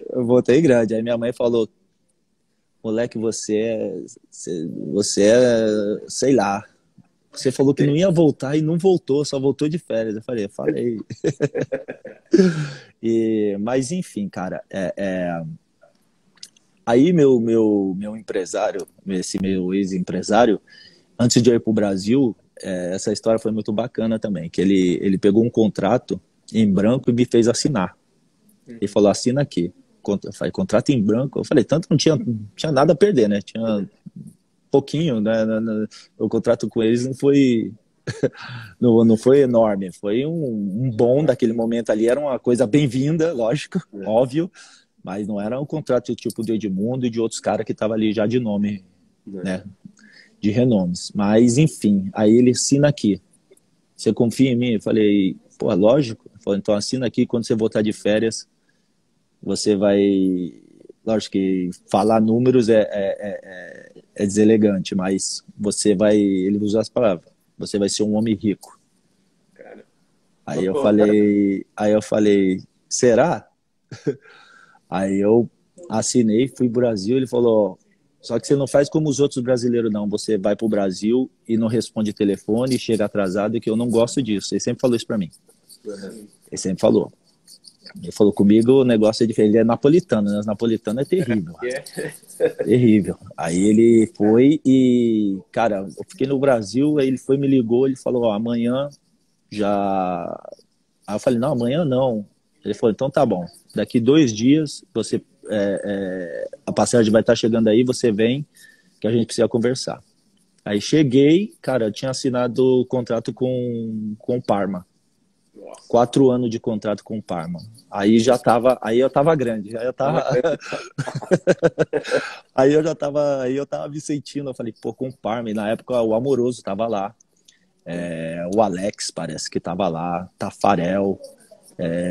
eu voltei grande, aí minha mãe falou, moleque, você é, sei lá, você falou que não ia voltar e não voltou, só voltou de férias. Eu falei. Mas enfim, cara, aí meu empresário, esse meu ex-empresário, antes de eu ir pro Brasil, essa história foi muito bacana também, que ele pegou um contrato em branco e me fez assinar. Ele falou, assina aqui. Contrato em branco. Eu falei, tanto não tinha nada a perder, né? Tinha pouquinho, né? O contrato com eles não foi não foi enorme, foi um bom daquele momento ali, era uma coisa bem-vinda, lógico, óbvio, mas não era um contrato tipo do Edmundo e de outros caras que estavam ali já de nome, né? De renomes. Mas, enfim, aí ele assina aqui. Você confia em mim? Eu falei, pô, lógico. Ele falou, então assina aqui, quando você voltar de férias, você vai... Lógico que falar números é deselegante, mas você vai... Ele usa as palavras. Você vai ser um homem rico. Cara. Aí eu falei, será? Aí eu assinei, fui pro Brasil, ele falou, só que você não faz como os outros brasileiros não, você vai pro Brasil e não responde telefone, chega atrasado, que eu não gosto disso. Ele sempre falou isso pra mim. Ele sempre falou. Ele falou comigo, o negócio é diferente, ele é napolitano, né? Os napolitanos é terrível. Terrível. Aí ele foi e, cara, eu fiquei no Brasil, aí ele foi, me ligou, ele falou, ó, amanhã já... Aí eu falei, não, amanhã não. Ele falou, então tá bom, daqui 2 dias, você, a passagem vai estar chegando aí, você vem, que a gente precisa conversar. Aí cheguei, cara, eu tinha assinado o contrato com o Parma. 4 anos de contrato com o Parma. Aí eu tava grande, aí eu tava me sentindo, eu falei, pô, com o Parma, e na época o Amoroso tava lá, o Alex parece que tava lá, Tafarel,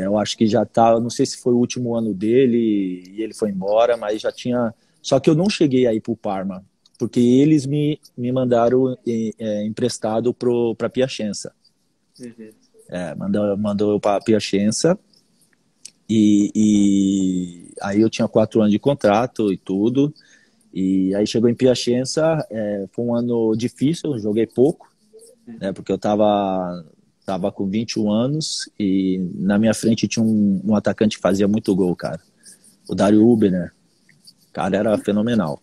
eu acho que já tá, não sei se foi o último ano dele e ele foi embora, mas já tinha, só que eu não cheguei aí pro Parma, porque eles me mandaram emprestado para Piacenza. Mandou eu para Piacenza, e aí eu tinha 4 anos de contrato e tudo, e aí chegou em Piacenza, foi um ano difícil, eu joguei pouco, né, porque eu tava com 21 anos, e na minha frente tinha um atacante que fazia muito gol, cara, o Dario Uber, o cara era fenomenal.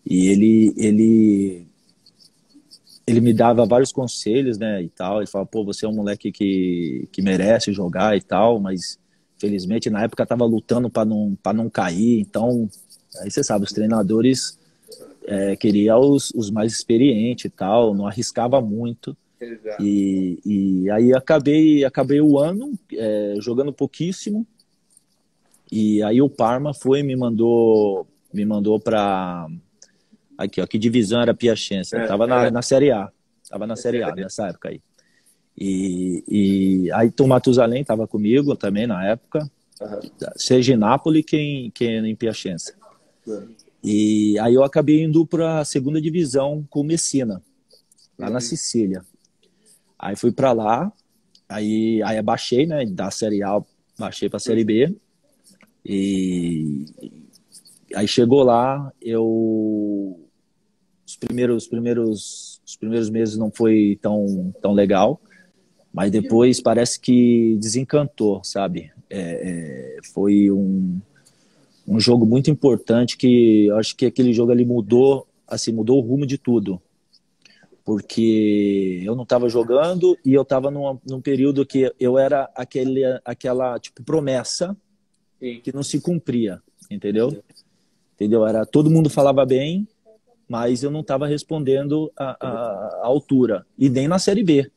E ele me dava vários conselhos, né, e tal. Ele falava, pô, você é um moleque que merece jogar e tal, mas felizmente na época tava lutando para não cair. Então, aí você sabe, os treinadores queriam os mais experientes e tal, não arriscava muito. Exato. E aí acabei o ano jogando pouquíssimo. E aí o Parma me mandou para aqui, ó, que divisão era Piacenza? Tava na Série A. Tava na Série A nessa época aí. E aí o Matusalém tava comigo também na época. Seja em Nápoles que em Piacenza. E aí eu acabei indo para a segunda divisão com o Messina, lá na Sicília. Aí fui para lá, aí abaixei, né, da Série A, baixei para a Série B. E aí chegou lá, os primeiros meses não foi tão legal, mas depois parece que desencantou, sabe? Foi um jogo muito importante, que eu acho que aquele jogo ali mudou o rumo de tudo, porque eu não estava jogando e eu estava num período que eu era aquela tipo promessa que não se cumpria, entendeu? Todo mundo falava bem, mas eu não estava respondendo à altura, e nem na Série B,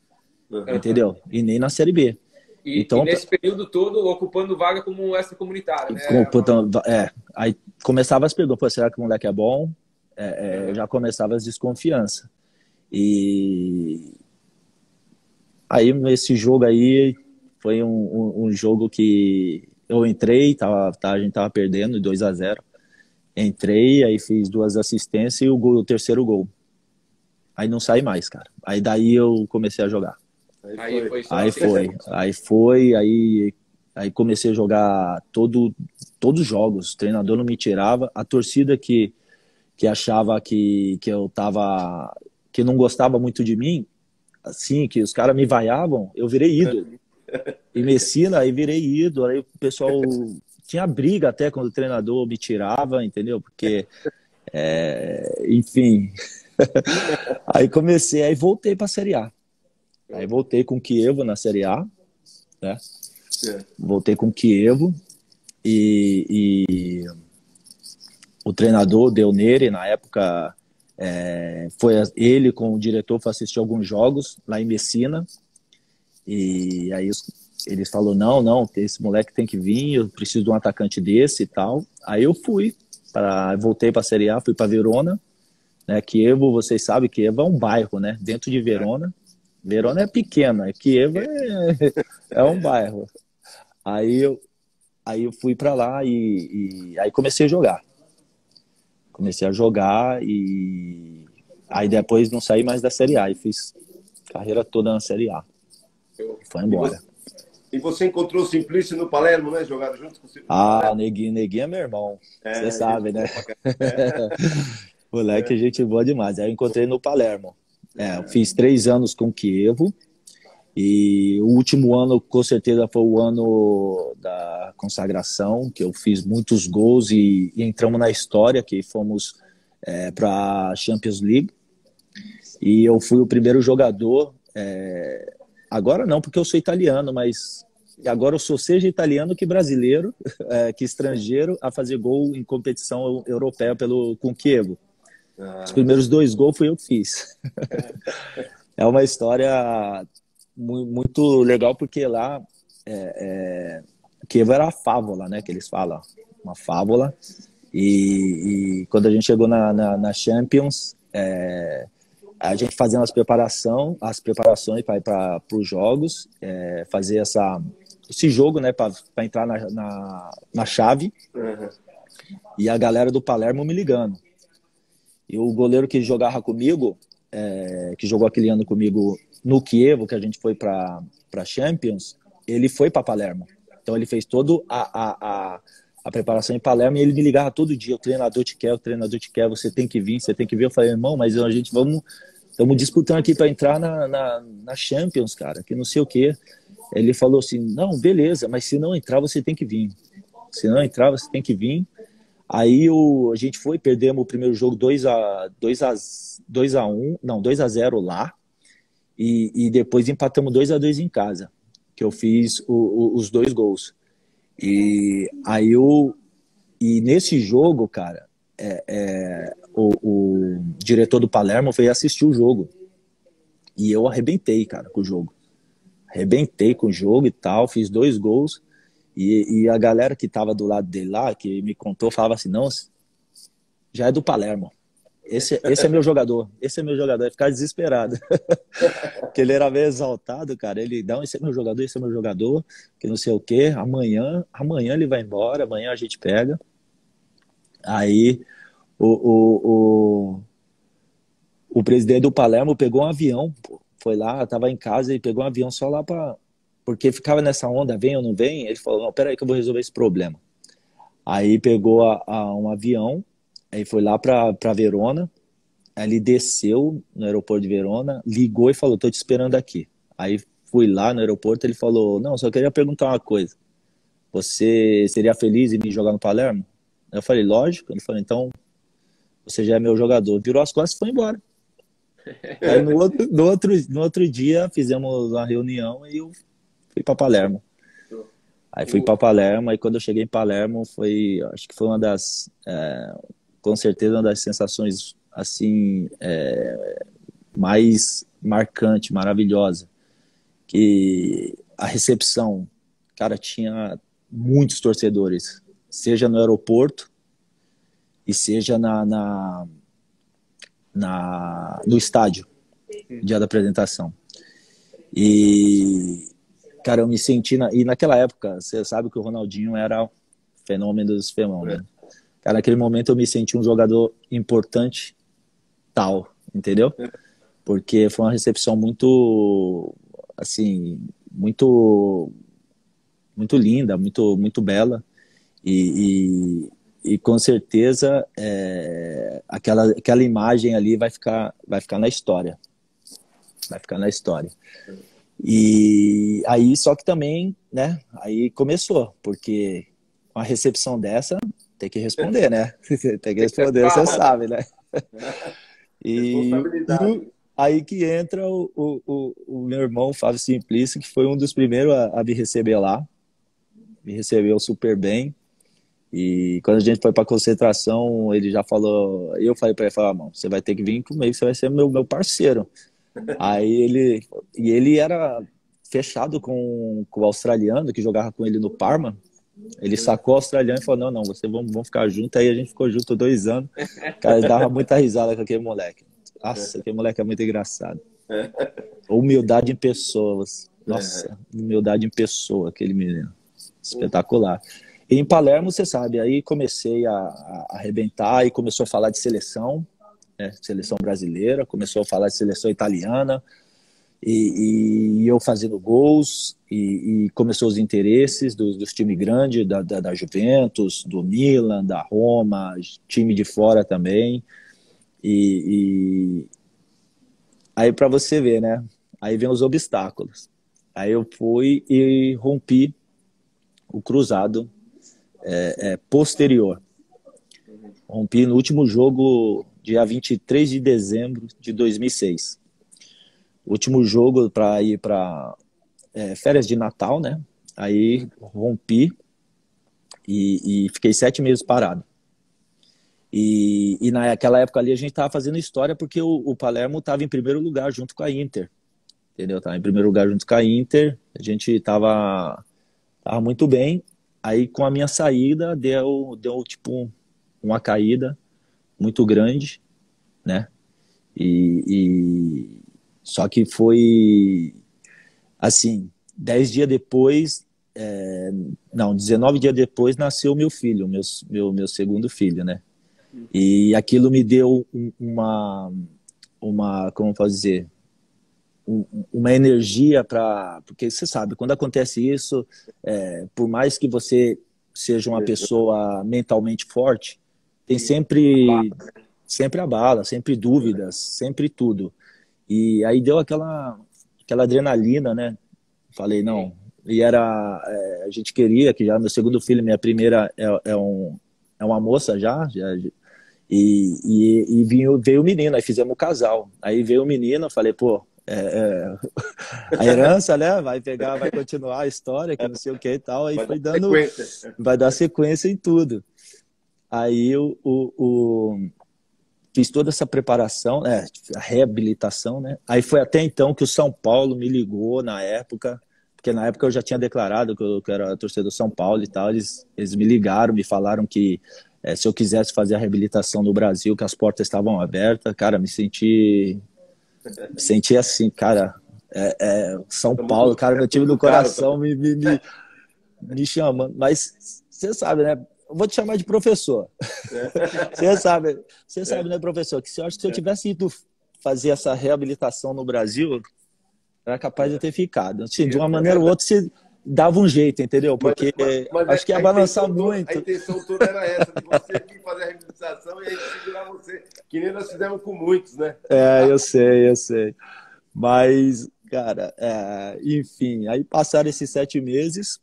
entendeu? E nem na Série B. Então, e nesse período todo ocupando vaga como extracomunitário, né? Aí começava as perguntas, pô, será que o moleque é bom? Já começava as desconfianças. E aí nesse jogo aí foi um jogo que eu entrei, a gente tava perdendo 2-0. Entrei, aí fiz 2 assistências e o terceiro gol. Aí não saí mais, cara. Aí daí eu comecei a jogar. Aí comecei a jogar todos os jogos. O treinador não me tirava. A torcida que achava que eu tava, que não gostava muito de mim, assim, que os caras me vaiavam, eu virei ídolo. Em Messina, aí virei ídolo. Aí o pessoal tinha briga até quando o treinador me tirava, entendeu? Porque, enfim. Aí voltei para a Série A. Aí voltei com o Chievo na Série A, né? Voltei com o Chievo e o treinador Del Neri, na época, foi ele com o diretor para assistir alguns jogos lá em Messina. E aí eles falaram, não, esse moleque tem que vir, eu preciso de um atacante desse e tal. Aí eu voltei para a Série A, fui para Verona, né? Chievo, vocês sabem que Chievo é um bairro, né? Dentro de Verona. Verona é pequena, Chievo é um bairro. Aí eu fui para lá e aí comecei a jogar. E aí depois não saí mais da Série A e fiz carreira toda na Série A. Foi embora. E você encontrou o Simplício no Palermo, né? Jogaram juntos com o Simplício? O Neguinho é meu irmão. Você sabe, né? Moleque, gente boa demais. Aí eu encontrei no Palermo. Eu fiz 3 anos com o Chievo. E o último ano, com certeza, foi o ano da consagração, que eu fiz muitos gols e entramos na história, que fomos para a Champions League. E eu fui o primeiro jogador, agora não, porque eu sou italiano, mas agora eu sou seja italiano que brasileiro, que estrangeiro, a fazer gol em competição europeia com o Chievo. Os primeiros 2 gols fui eu que fiz. É uma história muito legal, porque lá Chievo era a fábula, né, que eles falam, uma fábula, e quando a gente chegou na Champions, a gente fazia as preparações para os jogos, fazer esse jogo, né, para entrar na chave, e a galera do Palermo me ligando. E o goleiro que jogava comigo, que jogou aquele ano comigo no Chievo, que a gente foi para Champions, ele foi para Palermo. Então ele fez toda a preparação em Palermo e ele me ligava todo dia: o treinador te quer, você tem que vir, você tem que vir. Eu falei: irmão, mas a gente estamos disputando aqui para entrar na Champions, cara, que não sei o quê. Ele falou assim: não, beleza, mas se não entrar, você tem que vir. Se não entrar, você tem que vir. Aí a gente perdemos o primeiro jogo 2-0 lá, e depois empatamos 2-2 em casa, que eu fiz os 2 gols. E nesse jogo, cara, o diretor do Palermo veio assistir o jogo. E eu arrebentei, cara, com o jogo. Arrebentei com o jogo e tal, fiz 2 gols. E a galera que tava do lado dele lá, que me contou, falava assim: não, já é do Palermo. Esse é meu jogador. Esse é meu jogador. Ia ficar desesperado. Porque ele era meio exaltado, cara. Ele: não, esse é meu jogador, que não sei o quê. Amanhã ele vai embora, amanhã a gente pega. Aí o presidente do Palermo pegou um avião, foi lá, tava em casa e pegou um avião só lá porque ficava nessa onda, vem ou não vem. Ele falou: não, peraí que eu vou resolver esse problema. Aí pegou um avião, aí foi lá para Verona, aí ele desceu no aeroporto de Verona, ligou e falou: tô te esperando aqui. Aí fui lá no aeroporto, ele falou: não, só queria perguntar uma coisa, você seria feliz em me jogar no Palermo? Eu falei: lógico. Ele falou: então você já é meu jogador. Virou as costas e foi embora. Aí no outro dia fizemos uma reunião e eu fui para Palermo. Aí fui para Palermo, aí quando eu cheguei em Palermo acho que foi com certeza uma das sensações assim mais marcante, maravilhosa, que a recepção, cara, tinha muitos torcedores, seja no aeroporto e seja no estádio, dia da apresentação. E, cara, eu me senti... E naquela época, você sabe que o Ronaldinho era o fenômeno dos fenômenos. Cara, naquele momento eu me senti um jogador importante, entendeu? Porque foi uma recepção muito, assim, muito linda, muito bela. E com certeza aquela imagem ali vai ficar na história. Vai ficar na história. E aí, só que também, né, aí começou, porque uma recepção dessa tem que responder, né? Tem que responder, você sabe, né? E aí que entra o meu irmão, Fábio Simplício, que foi um dos primeiros a me receber lá. Me recebeu super bem. E quando a gente foi para concentração, ele já falou... Eu falei para ele: mano, você vai ter que vir comigo, você vai ser meu parceiro. Aí ele era fechado com o australiano, que jogava com ele no Parma. Ele sacou o australiano e falou: não, vamos ficar junto. Aí a gente ficou junto 2 anos. Cara, ele dava muita risada com aquele moleque. Nossa, aquele moleque é muito engraçado. Humildade em pessoas. Nossa, humildade em pessoa, aquele menino. Espetacular. E em Palermo, você sabe, aí comecei a arrebentar e começou a falar de seleção, né, seleção brasileira, começou a falar de seleção italiana, e eu fazendo gols, e começou os interesses dos times grandes, da Juventus, do Milan, da Roma, time de fora também. E aí, para você ver, né, aí vem os obstáculos. Aí eu fui e rompi o cruzado posterior. Rompi no último jogo, dia 23 de dezembro de 2006. Último jogo para ir para férias de Natal, né? Aí rompi e fiquei 7 meses parado. E naquela época ali a gente estava fazendo história porque o Palermo estava em primeiro lugar junto com a Inter. Entendeu? Estava em primeiro lugar junto com a Inter. A gente estava muito bem. Aí com a minha saída deu tipo uma caída muito grande, né? Só que foi assim, 10 dias depois, 19 dias depois nasceu meu filho, meu segundo filho, né? E aquilo me deu como eu posso dizer, uma energia para... Porque você sabe, quando acontece isso, por mais que você seja uma pessoa mentalmente forte, tem sempre abala, sempre dúvidas, sempre tudo. E aí deu aquela adrenalina, né? Falei, não. E a gente queria, que já meu segundo filho, minha primeira é uma moça já e veio o menino, aí fizemos o casal. Aí veio o menino, eu falei, pô, a herança, né? Vai continuar a história, que não sei o que e tal. Aí vai dar sequência em tudo. Aí fiz toda essa preparação, né? A reabilitação, né? Aí foi até então que o São Paulo me ligou na época, porque na época eu já tinha declarado que eu era torcedor do São Paulo e tal. Eles me ligaram, me falaram que se eu quisesse fazer a reabilitação no Brasil, que as portas estavam abertas. Cara, me senti assim, cara, São Paulo, cara, meu time do coração me chamando. Mas você sabe, né? Eu vou te chamar de professor. Você sabe, né, professor, que eu acho que se eu tivesse ido fazer essa reabilitação no Brasil, era capaz de eu ter ficado. Assim, de uma maneira ou outra, você dava um jeito, entendeu? Porque mas acho que ia balançar muito. A intenção toda era essa, de você vir fazer a reabilitação e a gente segurar você, que nem nós fizemos com muitos, né? Eu sei. Mas, cara, enfim, aí passaram esses 7 meses,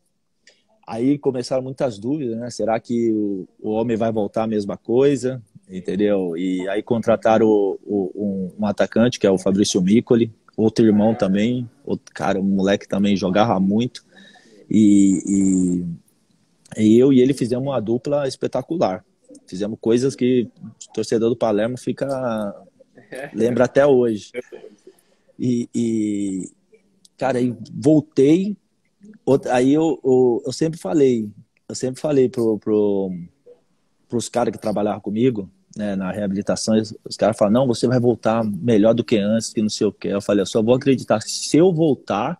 aí começaram muitas dúvidas, né? Será que o homem vai voltar a mesma coisa? Entendeu? E aí contrataram um atacante, que é o Fabrício Miccoli, outro irmão também, outro cara, um moleque também jogava muito. E eu e ele fizemos uma dupla espetacular. Fizemos coisas que o torcedor do Palermo lembra até hoje. Cara, aí voltei. Aí eu sempre falei pros caras que trabalhavam comigo, né, na reabilitação, os caras falam, não, você vai voltar melhor do que antes, que não sei o que. Eu falei, eu só vou acreditar se eu voltar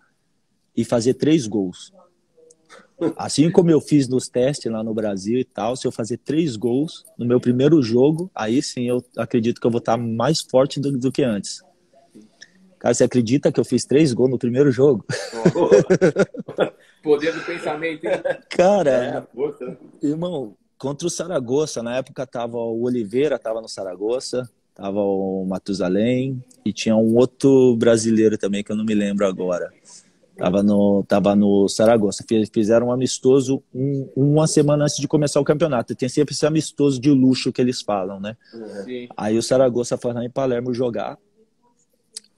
e fazer 3 gols. Assim como eu fiz nos testes lá no Brasil e tal, se eu fazer 3 gols no meu primeiro jogo, aí sim eu acredito que eu vou estar mais forte do que antes. Cara, você acredita que eu fiz 3 gols no primeiro jogo? Poder do pensamento, hein? Cara, irmão, contra o Saragossa, na época tava o Oliveira, tava no Saragossa, tava o Matusalém e tinha um outro brasileiro também que eu não me lembro agora. Tava no Saragossa. Fizeram um amistoso uma semana antes de começar o campeonato. Tem sempre esse amistoso de luxo que eles falam, né? Sim. Aí o Saragossa foi lá em Palermo jogar.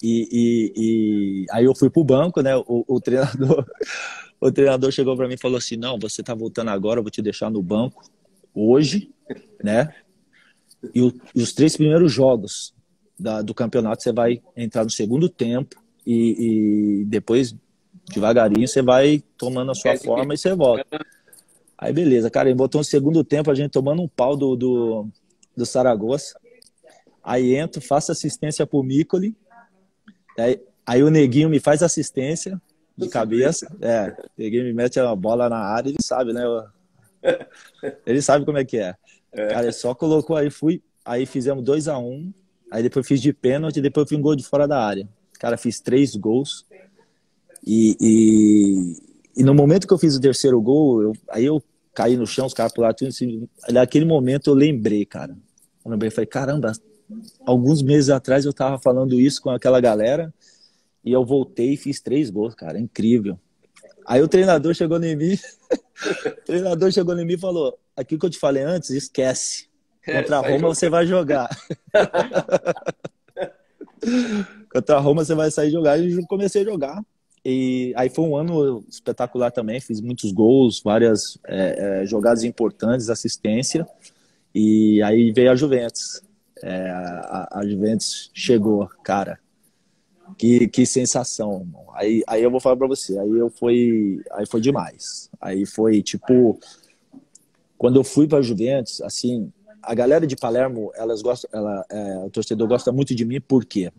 Aí eu fui pro banco, né? O treinador chegou para mim e falou assim: não, você tá voltando agora, eu vou te deixar no banco hoje, né? E os 3 primeiros jogos do campeonato você vai entrar no segundo tempo e depois devagarinho você vai tomando a sua forma e você volta. Aí beleza, cara, ele botou no segundo tempo, a gente tomando um pau do Saragossa. Aí entro, faço assistência pro Miccoli. Aí o Neguinho me faz assistência de cabeça. O Neguinho me mete a bola na área, ele sabe, né? Ele sabe como é que é. Cara, ele só colocou aí fizemos 2-1, aí depois fiz de pênalti, depois fiz um gol de fora da área. Cara, fiz 3 gols. E no momento que eu fiz o terceiro gol, aí eu caí no chão, os caras pularam tudo assim. Naquele momento eu lembrei, cara. Falei, caramba, alguns meses atrás eu tava falando isso com aquela galera e eu voltei e fiz 3 gols, cara, incrível. Aí o treinador chegou em mim e falou: aquilo que eu te falei antes, esquece. Contra a Roma você vai jogar. Contra a Roma você vai sair jogar. E eu comecei a jogar. E aí foi um ano espetacular também, fiz muitos gols, várias jogadas importantes, assistência. E aí veio a Juventus. A Juventus chegou, cara. Que sensação, irmão. Aí eu vou falar pra você, aí foi demais. Aí foi tipo, quando eu fui pra Juventus, assim, a galera de Palermo, o torcedor gosta muito de mim, por quê?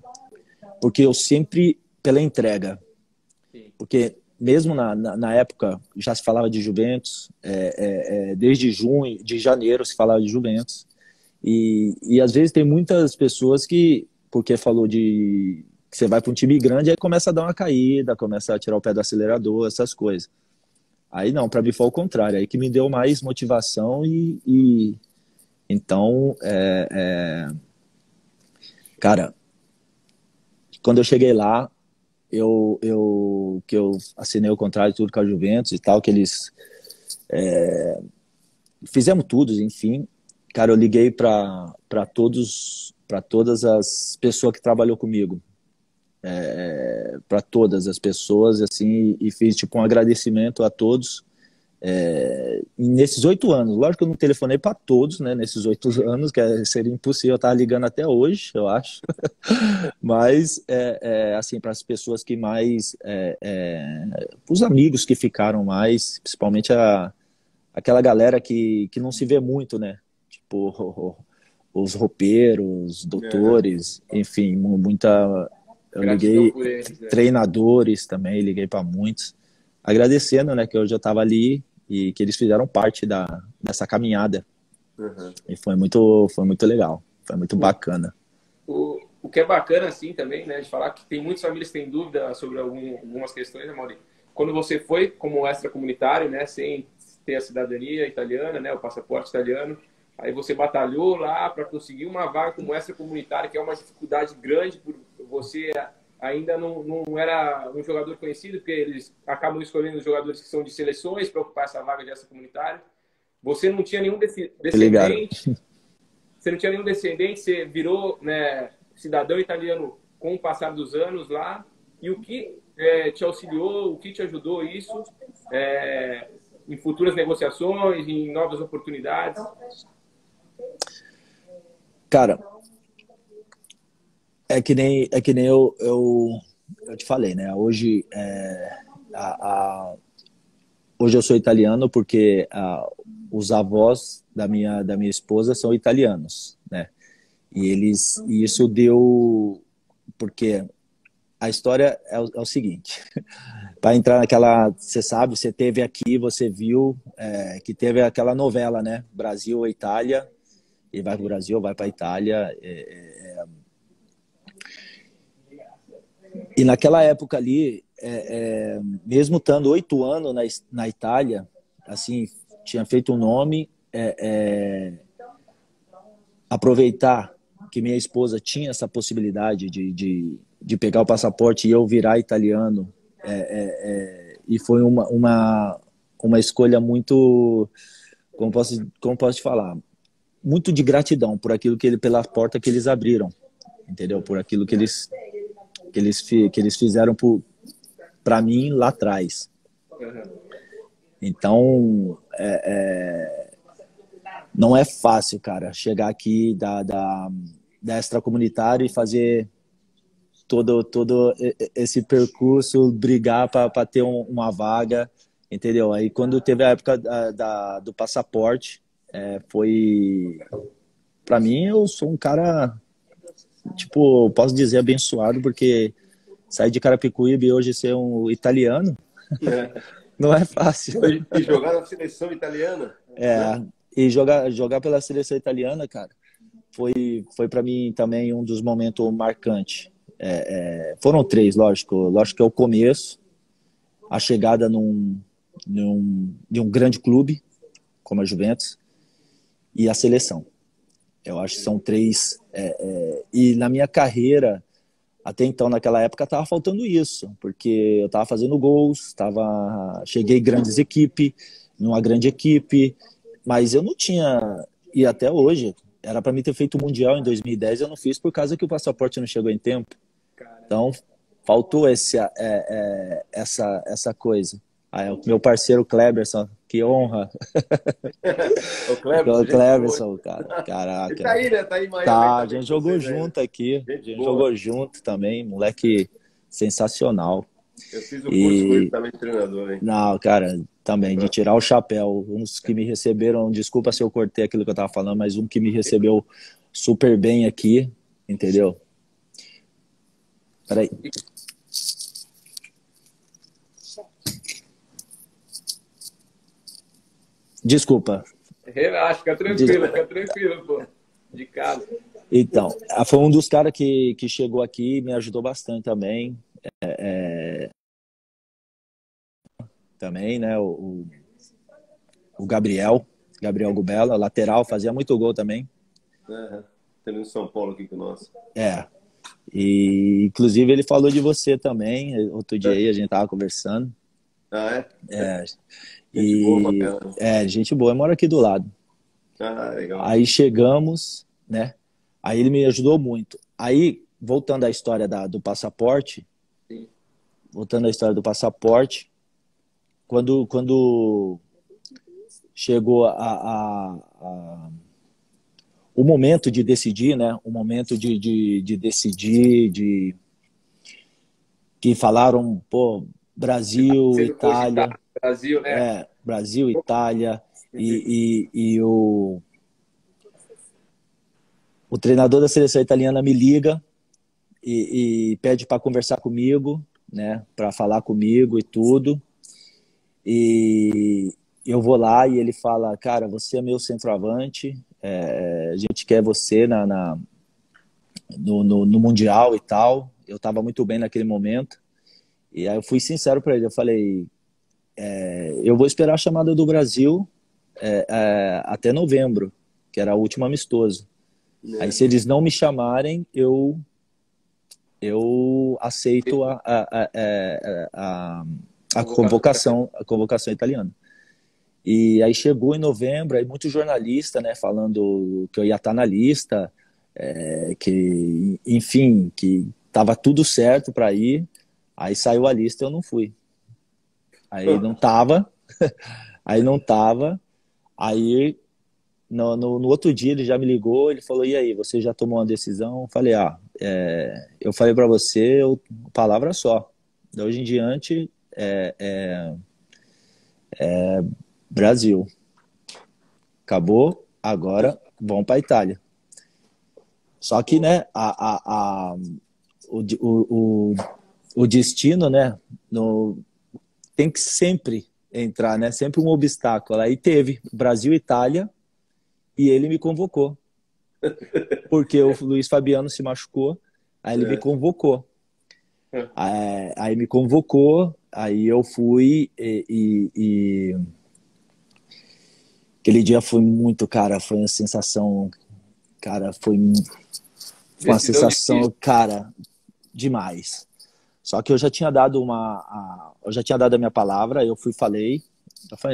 Porque eu sempre, pela entrega. Porque mesmo na época já se falava de Juventus, desde de janeiro se falava de Juventus. E às vezes tem muitas pessoas que, porque falou de que você vai para um time grande, aí começa a dar uma caída, começa a tirar o pé do acelerador, essas coisas. Aí não, para mim foi o contrário, aí que me deu mais motivação então, cara, quando eu cheguei lá, que eu assinei o contrato e tudo com a Juventus e tal, que eles fizemos tudo, enfim. Cara, eu liguei para todas as pessoas que trabalhou comigo, para todas as pessoas, assim, e fiz tipo um agradecimento a todos. Nesses 8 anos, lógico que eu não telefonei para todos, né? Nesses 8 anos, que seria impossível eu estar ligando até hoje, eu acho. Mas, assim, para as pessoas que mais, os amigos que ficaram mais, principalmente aquela galera que não se vê muito, né? Tipo, os roupeiros, doutores, enfim, muita. Eu liguei, eles, né? treinadores também, liguei para muitos, agradecendo, né, que eu já estava ali e que eles fizeram parte dessa caminhada. Uhum. E foi muito legal, foi muito bacana. O que é bacana, assim, também, né, de falar que tem muitas famílias que têm dúvida sobre algumas questões, né, Mauri? Quando você foi como extracomunitário, né, sem ter a cidadania italiana, né, o passaporte italiano, aí você batalhou lá para conseguir uma vaga como extracomunitário, que é uma dificuldade grande por você ainda não era um jogador conhecido, porque eles acabam escolhendo os jogadores que são de seleções para ocupar essa vaga de extracomunitário. Você não tinha nenhum descendente, você virou, né, cidadão italiano com o passar dos anos lá. E o que te auxiliou, o que te ajudou isso em futuras negociações, em novas oportunidades? Cara, é que nem eu te falei, né? Hoje, hoje eu sou italiano porque os avós da minha esposa são italianos, né? E isso deu porque a história é o seguinte: para entrar naquela, você sabe, você teve aqui, você viu que teve aquela novela, né? Brasil ou Itália, e vai para o Brasil, vai para a Itália. E naquela época ali, mesmo estando 8 anos na Itália, assim, tinha feito um nome, aproveitar que minha esposa tinha essa possibilidade de pegar o passaporte e eu virar italiano, e foi uma escolha muito, como posso te falar, muito de gratidão por aquilo pela porta que eles abriram, entendeu? Por aquilo que eles fizeram para mim lá atrás. Então, não é fácil, cara, chegar aqui da extracomunitária e fazer todo esse percurso, brigar para ter uma vaga, entendeu? Aí quando teve a época do passaporte, foi... Para mim, eu sou um cara, tipo, posso dizer abençoado, porque sair de Carapicuíba e hoje ser um italiano, não é fácil. E jogar na seleção italiana? Né? E jogar pela seleção italiana, cara, foi para mim também um dos momentos marcantes. Foram 3, lógico que é o começo, a chegada de um grande clube, como a Juventus, e a seleção. Eu acho que são 3. E na minha carreira, até então, naquela época, estava faltando isso, porque eu estava fazendo gols, cheguei em grandes equipes, numa grande equipe, mas eu não tinha, e até hoje, era para mim ter feito o Mundial em 2010, eu não fiz por causa que o passaporte não chegou em tempo. Então, faltou essa coisa. O meu parceiro Kleberson, que honra. O Kleberson, cara. Caraca. Ele tá aí, né? Tá aí em Miami. Tá, a gente jogou junto aqui. A gente jogou junto também. Moleque sensacional. Eu fiz o curso com ele também, treinador, hein? Não, cara, também, de tirar o chapéu. Uns que me receberam, desculpa se eu cortei aquilo que eu tava falando, mas um que me recebeu super bem aqui, entendeu? Peraí. Desculpa. Relaxa, fica tranquilo, pô. De casa. Então, foi um dos caras que chegou aqui e me ajudou bastante também. Também, né? O Gabriel Gubela, lateral, fazia muito gol também. Tem no São Paulo aqui com nós. E inclusive ele falou de você também. Outro dia aí a gente tava conversando. Gente boa, bacana. Gente boa, mora aqui do lado. Legal. Aí chegamos, né? Aí ele me ajudou muito. Aí, voltando à história do passaporte, quando chegou o momento de decidir, né? O momento de decidir, que falaram, pô, Brasil, Itália. Brasil, né? Brasil, Itália. E o treinador da seleção italiana me liga e pede para conversar comigo, né? Para falar comigo e tudo. E eu vou lá e ele fala, cara, você é meu centroavante, a gente quer você no Mundial e tal. Eu estava muito bem naquele momento. E aí eu fui sincero para ele, eu falei, eu vou esperar a chamada do Brasil até novembro, que era a última amistoso. Aí se eles não me chamarem, eu aceito a convocação italiana. E aí chegou em novembro, aí muito jornalista, né, falando que eu ia estar na lista, que, enfim, que estava tudo certo para ir. Aí saiu a lista e eu não fui. Aí não tava. Aí no outro dia ele já me ligou, ele falou, e aí, você já tomou uma decisão? Eu falei, eu falei para você, palavra só. De hoje em diante, Brasil. Acabou, agora vão para a Itália. Só que, né, o destino, né, tem que sempre entrar, né, sempre um obstáculo. Aí teve Brasil e Itália e ele me convocou. Porque o Luiz Fabiano se machucou, aí ele me convocou. Aí me convocou, aí eu fui e aquele dia foi muito, cara, foi uma sensação, cara, foi uma sensação, cara, demais. Só que eu já tinha dado a minha palavra, eu falei,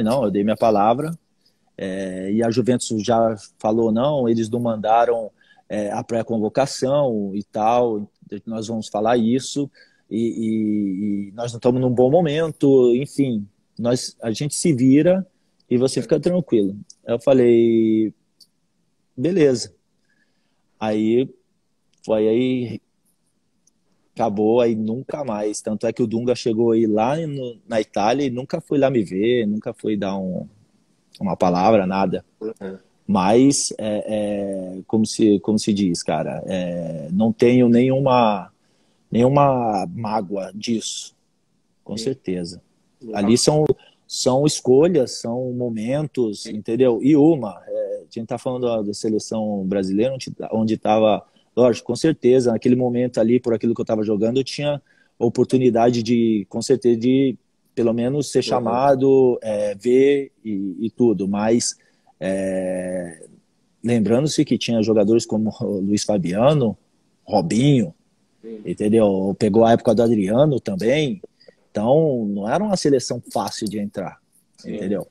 não, eu dei minha palavra, e a Juventus já falou, não, eles não mandaram a pré-convocação e tal, nós vamos falar isso, e nós não estamos num bom momento, enfim, a gente se vira e você fica tranquilo. Eu falei, beleza. Aí acabou, aí nunca mais. Tanto é que o Dunga chegou aí lá na Itália e nunca foi lá me ver, nunca foi dar uma palavra, nada. Mas, como se diz, cara, não tenho nenhuma mágoa disso, com certeza. Ali são escolhas, são momentos, entendeu? E a gente tá falando da seleção brasileira, onde estava, lógico, com certeza, naquele momento ali, por aquilo que eu estava jogando, eu tinha oportunidade com certeza, de pelo menos ser chamado, ver e tudo, mas lembrando-se que tinha jogadores como Luiz Fabiano, Robinho, entendeu? Pegou a época do Adriano também, então não era uma seleção fácil de entrar, entendeu?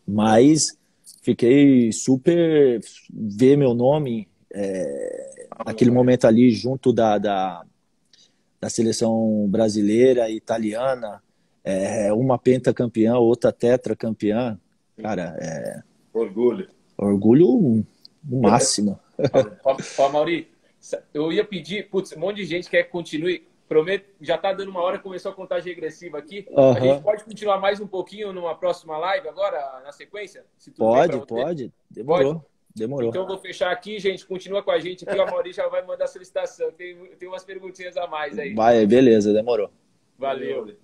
Mas fiquei super... ver meu nome naquele momento ali junto da seleção brasileira e italiana, uma pentacampeã, outra tetracampeã, cara, orgulho máximo. Ó, Mauri, eu ia pedir, um monte de gente quer que continue, prometo, já tá dando uma hora, começou a contagem regressiva aqui, a gente pode continuar mais um pouquinho numa próxima live agora, na sequência? Se tudo pode, demorou. Então eu vou fechar aqui, gente, continua com a gente aqui, o Mauri já vai mandar a solicitação, tem umas perguntinhas a mais aí. Vai, beleza, demorou. Valeu.